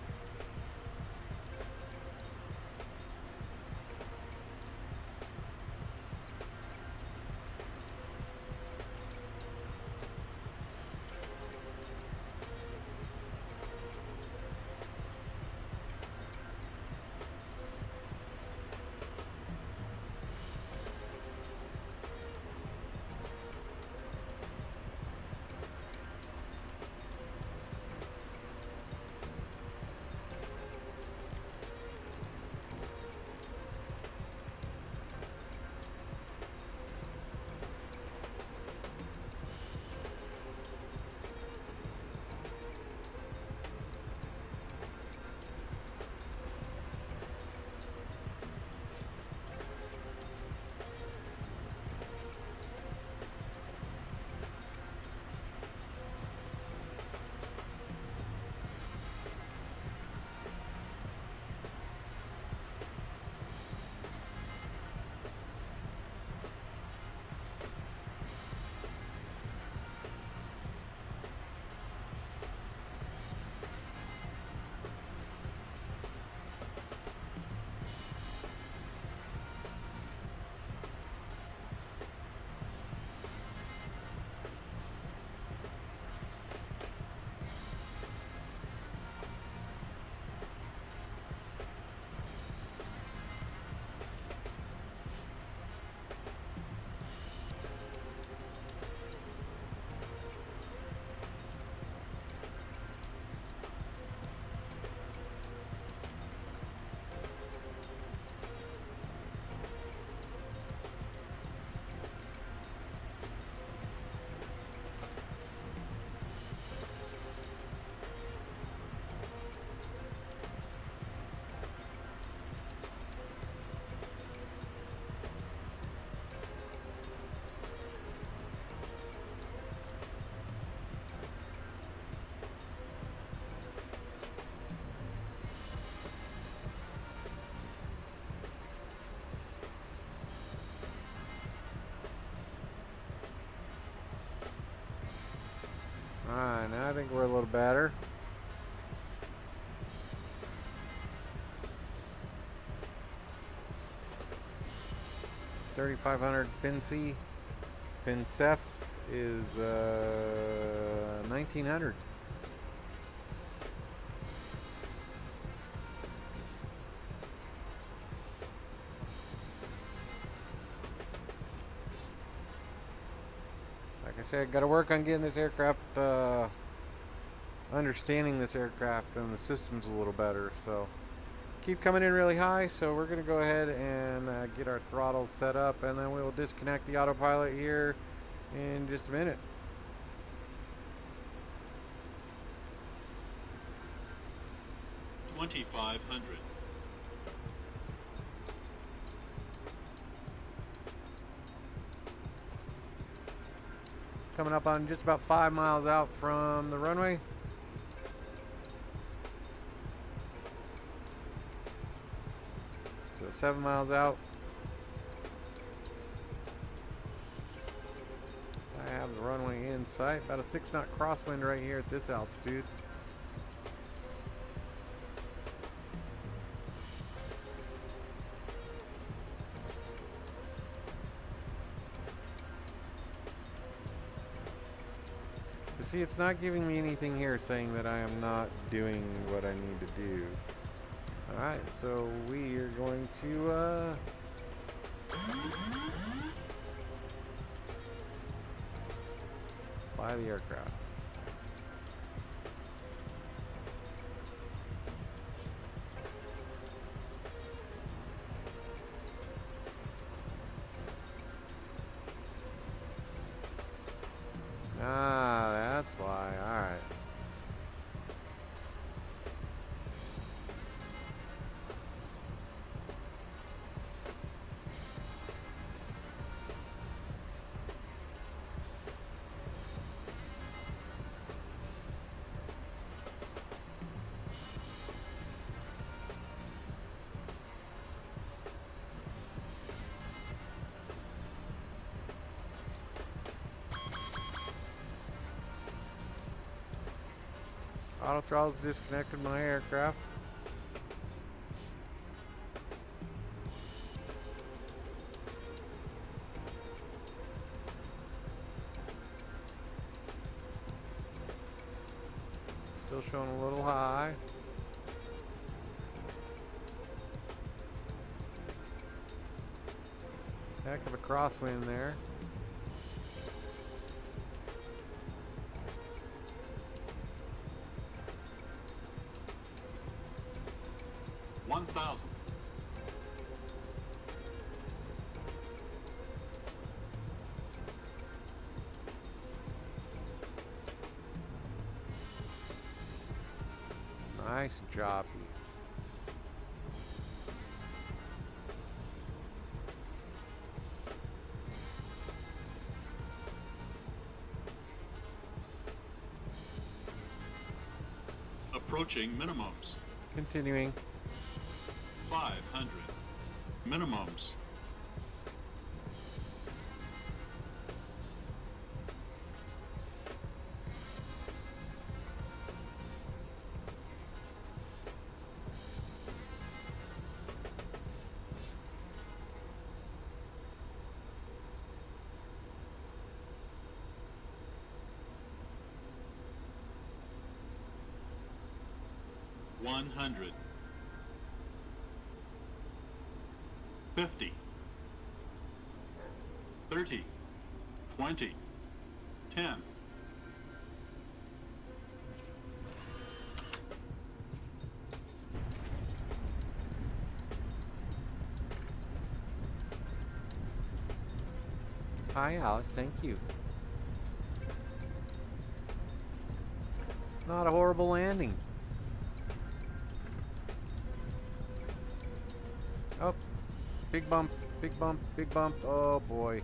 Alright, now I think we're a little better. $3,500 FinC. FinCEF is $1,900. Like I said, got to work on getting this aircraft, understanding this aircraft and the systems a little better. So keep coming in really high, so we're going to go ahead and get our throttles set up, and then we'll disconnect the autopilot here in just a minute. $2,500. Coming up on just about 5 miles out from the runway. So 7 miles out. I have the runway in sight. About a 6-knot crosswind right here at this altitude. You see, it's not giving me anything here saying that I am not doing what I need to do. Alright, so we are going to fly the aircraft. Ah, that's why. Alright. Auto throttle's disconnected my aircraft. Still showing a little high. Heck of a crosswind there. Nice job. Approaching minimums. Continuing. 500. Minimums. One hundred. 50. 30. 20. 10. Hi, Alex. Thank you. Not a horrible landing. Oh, big bump, big bump, big bump. Oh boy.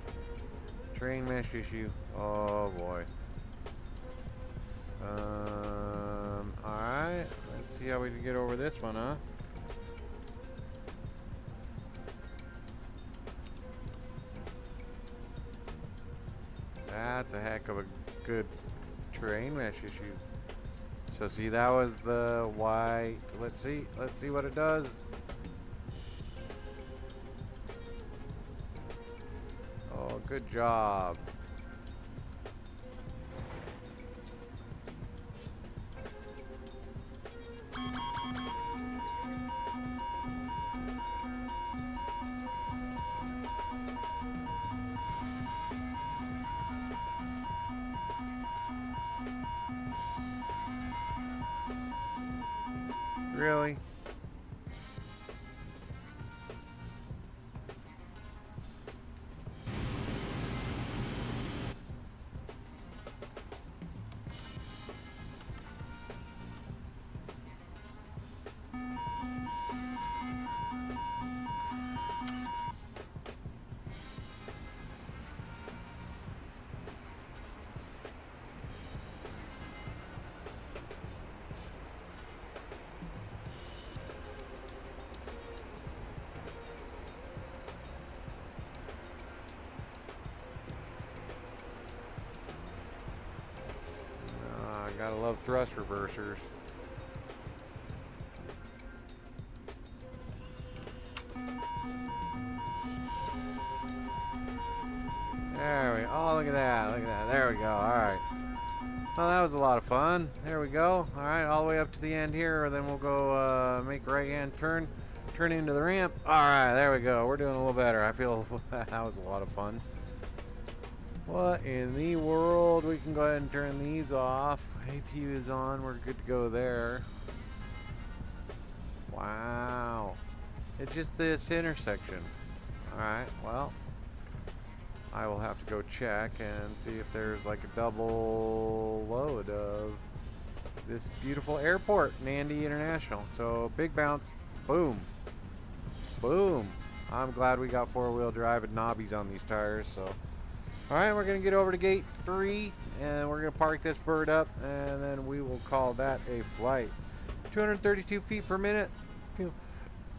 Train mesh issue. Oh boy. Alright. Let's see how we can get over this one, huh? That's a heck of a good train mesh issue. So see, that was the white. Let's see what it does. Oh, good job. Really? Gotta love thrust reversers. There we oh, look at that, look at that. There we go. Alright. Well, that was a lot of fun. There we go. Alright, all the way up to the end here, then we'll go make a right hand turn into the ramp. Alright, there we go. We're doing a little better. I feel that was a lot of fun. What in the world? We can go ahead and turn these off. APU is on. We're good to go there. Wow. It's just this intersection. Alright, well, I will have to go check and see if there's like a double load of this beautiful airport, Nadi International. So big bounce. Boom. Boom. I'm glad we got four-wheel drive and knobbies on these tires. So, all right, we're going to get over to gate 3 and we're going to park this bird up and then we will call that a flight. 232 feet per minute.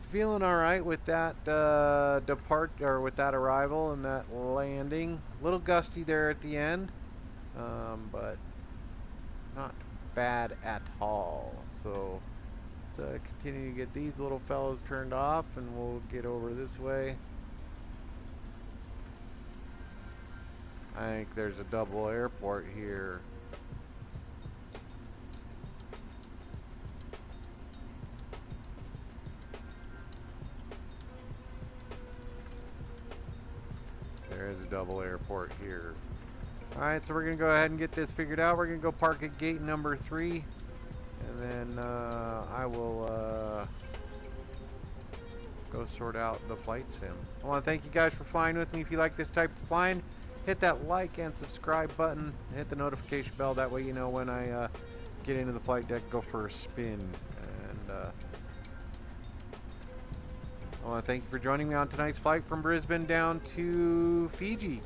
Feeling all right with that with that arrival and that landing. A little gusty there at the end, but not bad at all. So let's continue to get these little fellows turned off, and we'll get over this way. I think there's a double airport here. There is a double airport here. Alright, so we're going to go ahead and get this figured out. We're going to go park at gate number 3. And then I will go sort out the flight sim. I want to thank you guys for flying with me. If you like this type of flying, hit that like and subscribe button. Hit the notification bell. That way you know when I get into the flight deck, go for a spin. And I want to thank you for joining me on tonight's flight from Brisbane down to Fiji.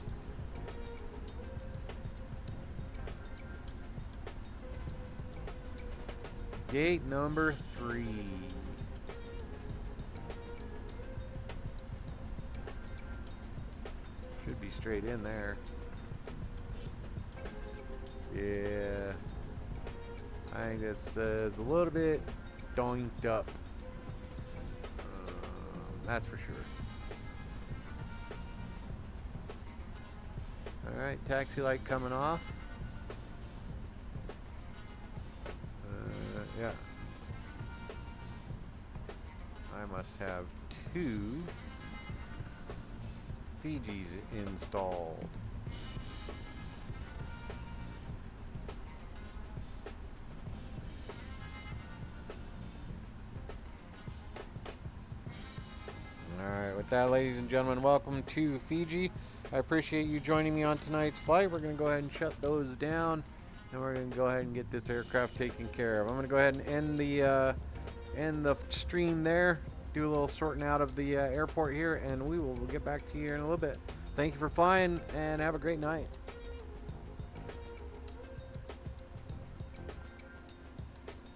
Gate number 3. Should be straight in there. Yeah. I think this is a little bit doinked up. That's for sure. Alright, taxi light coming off. Yeah. I must have 2 Fijis installed. Alright, with that, ladies and gentlemen, welcome to Fiji. I appreciate you joining me on tonight's flight. We're going to go ahead and shut those down, and we're going to go ahead and get this aircraft taken care of. I'm going to go ahead and end the stream there, do a little sorting out of the airport here, and we'll get back to you in a little bit. Thank you for flying, and have a great night.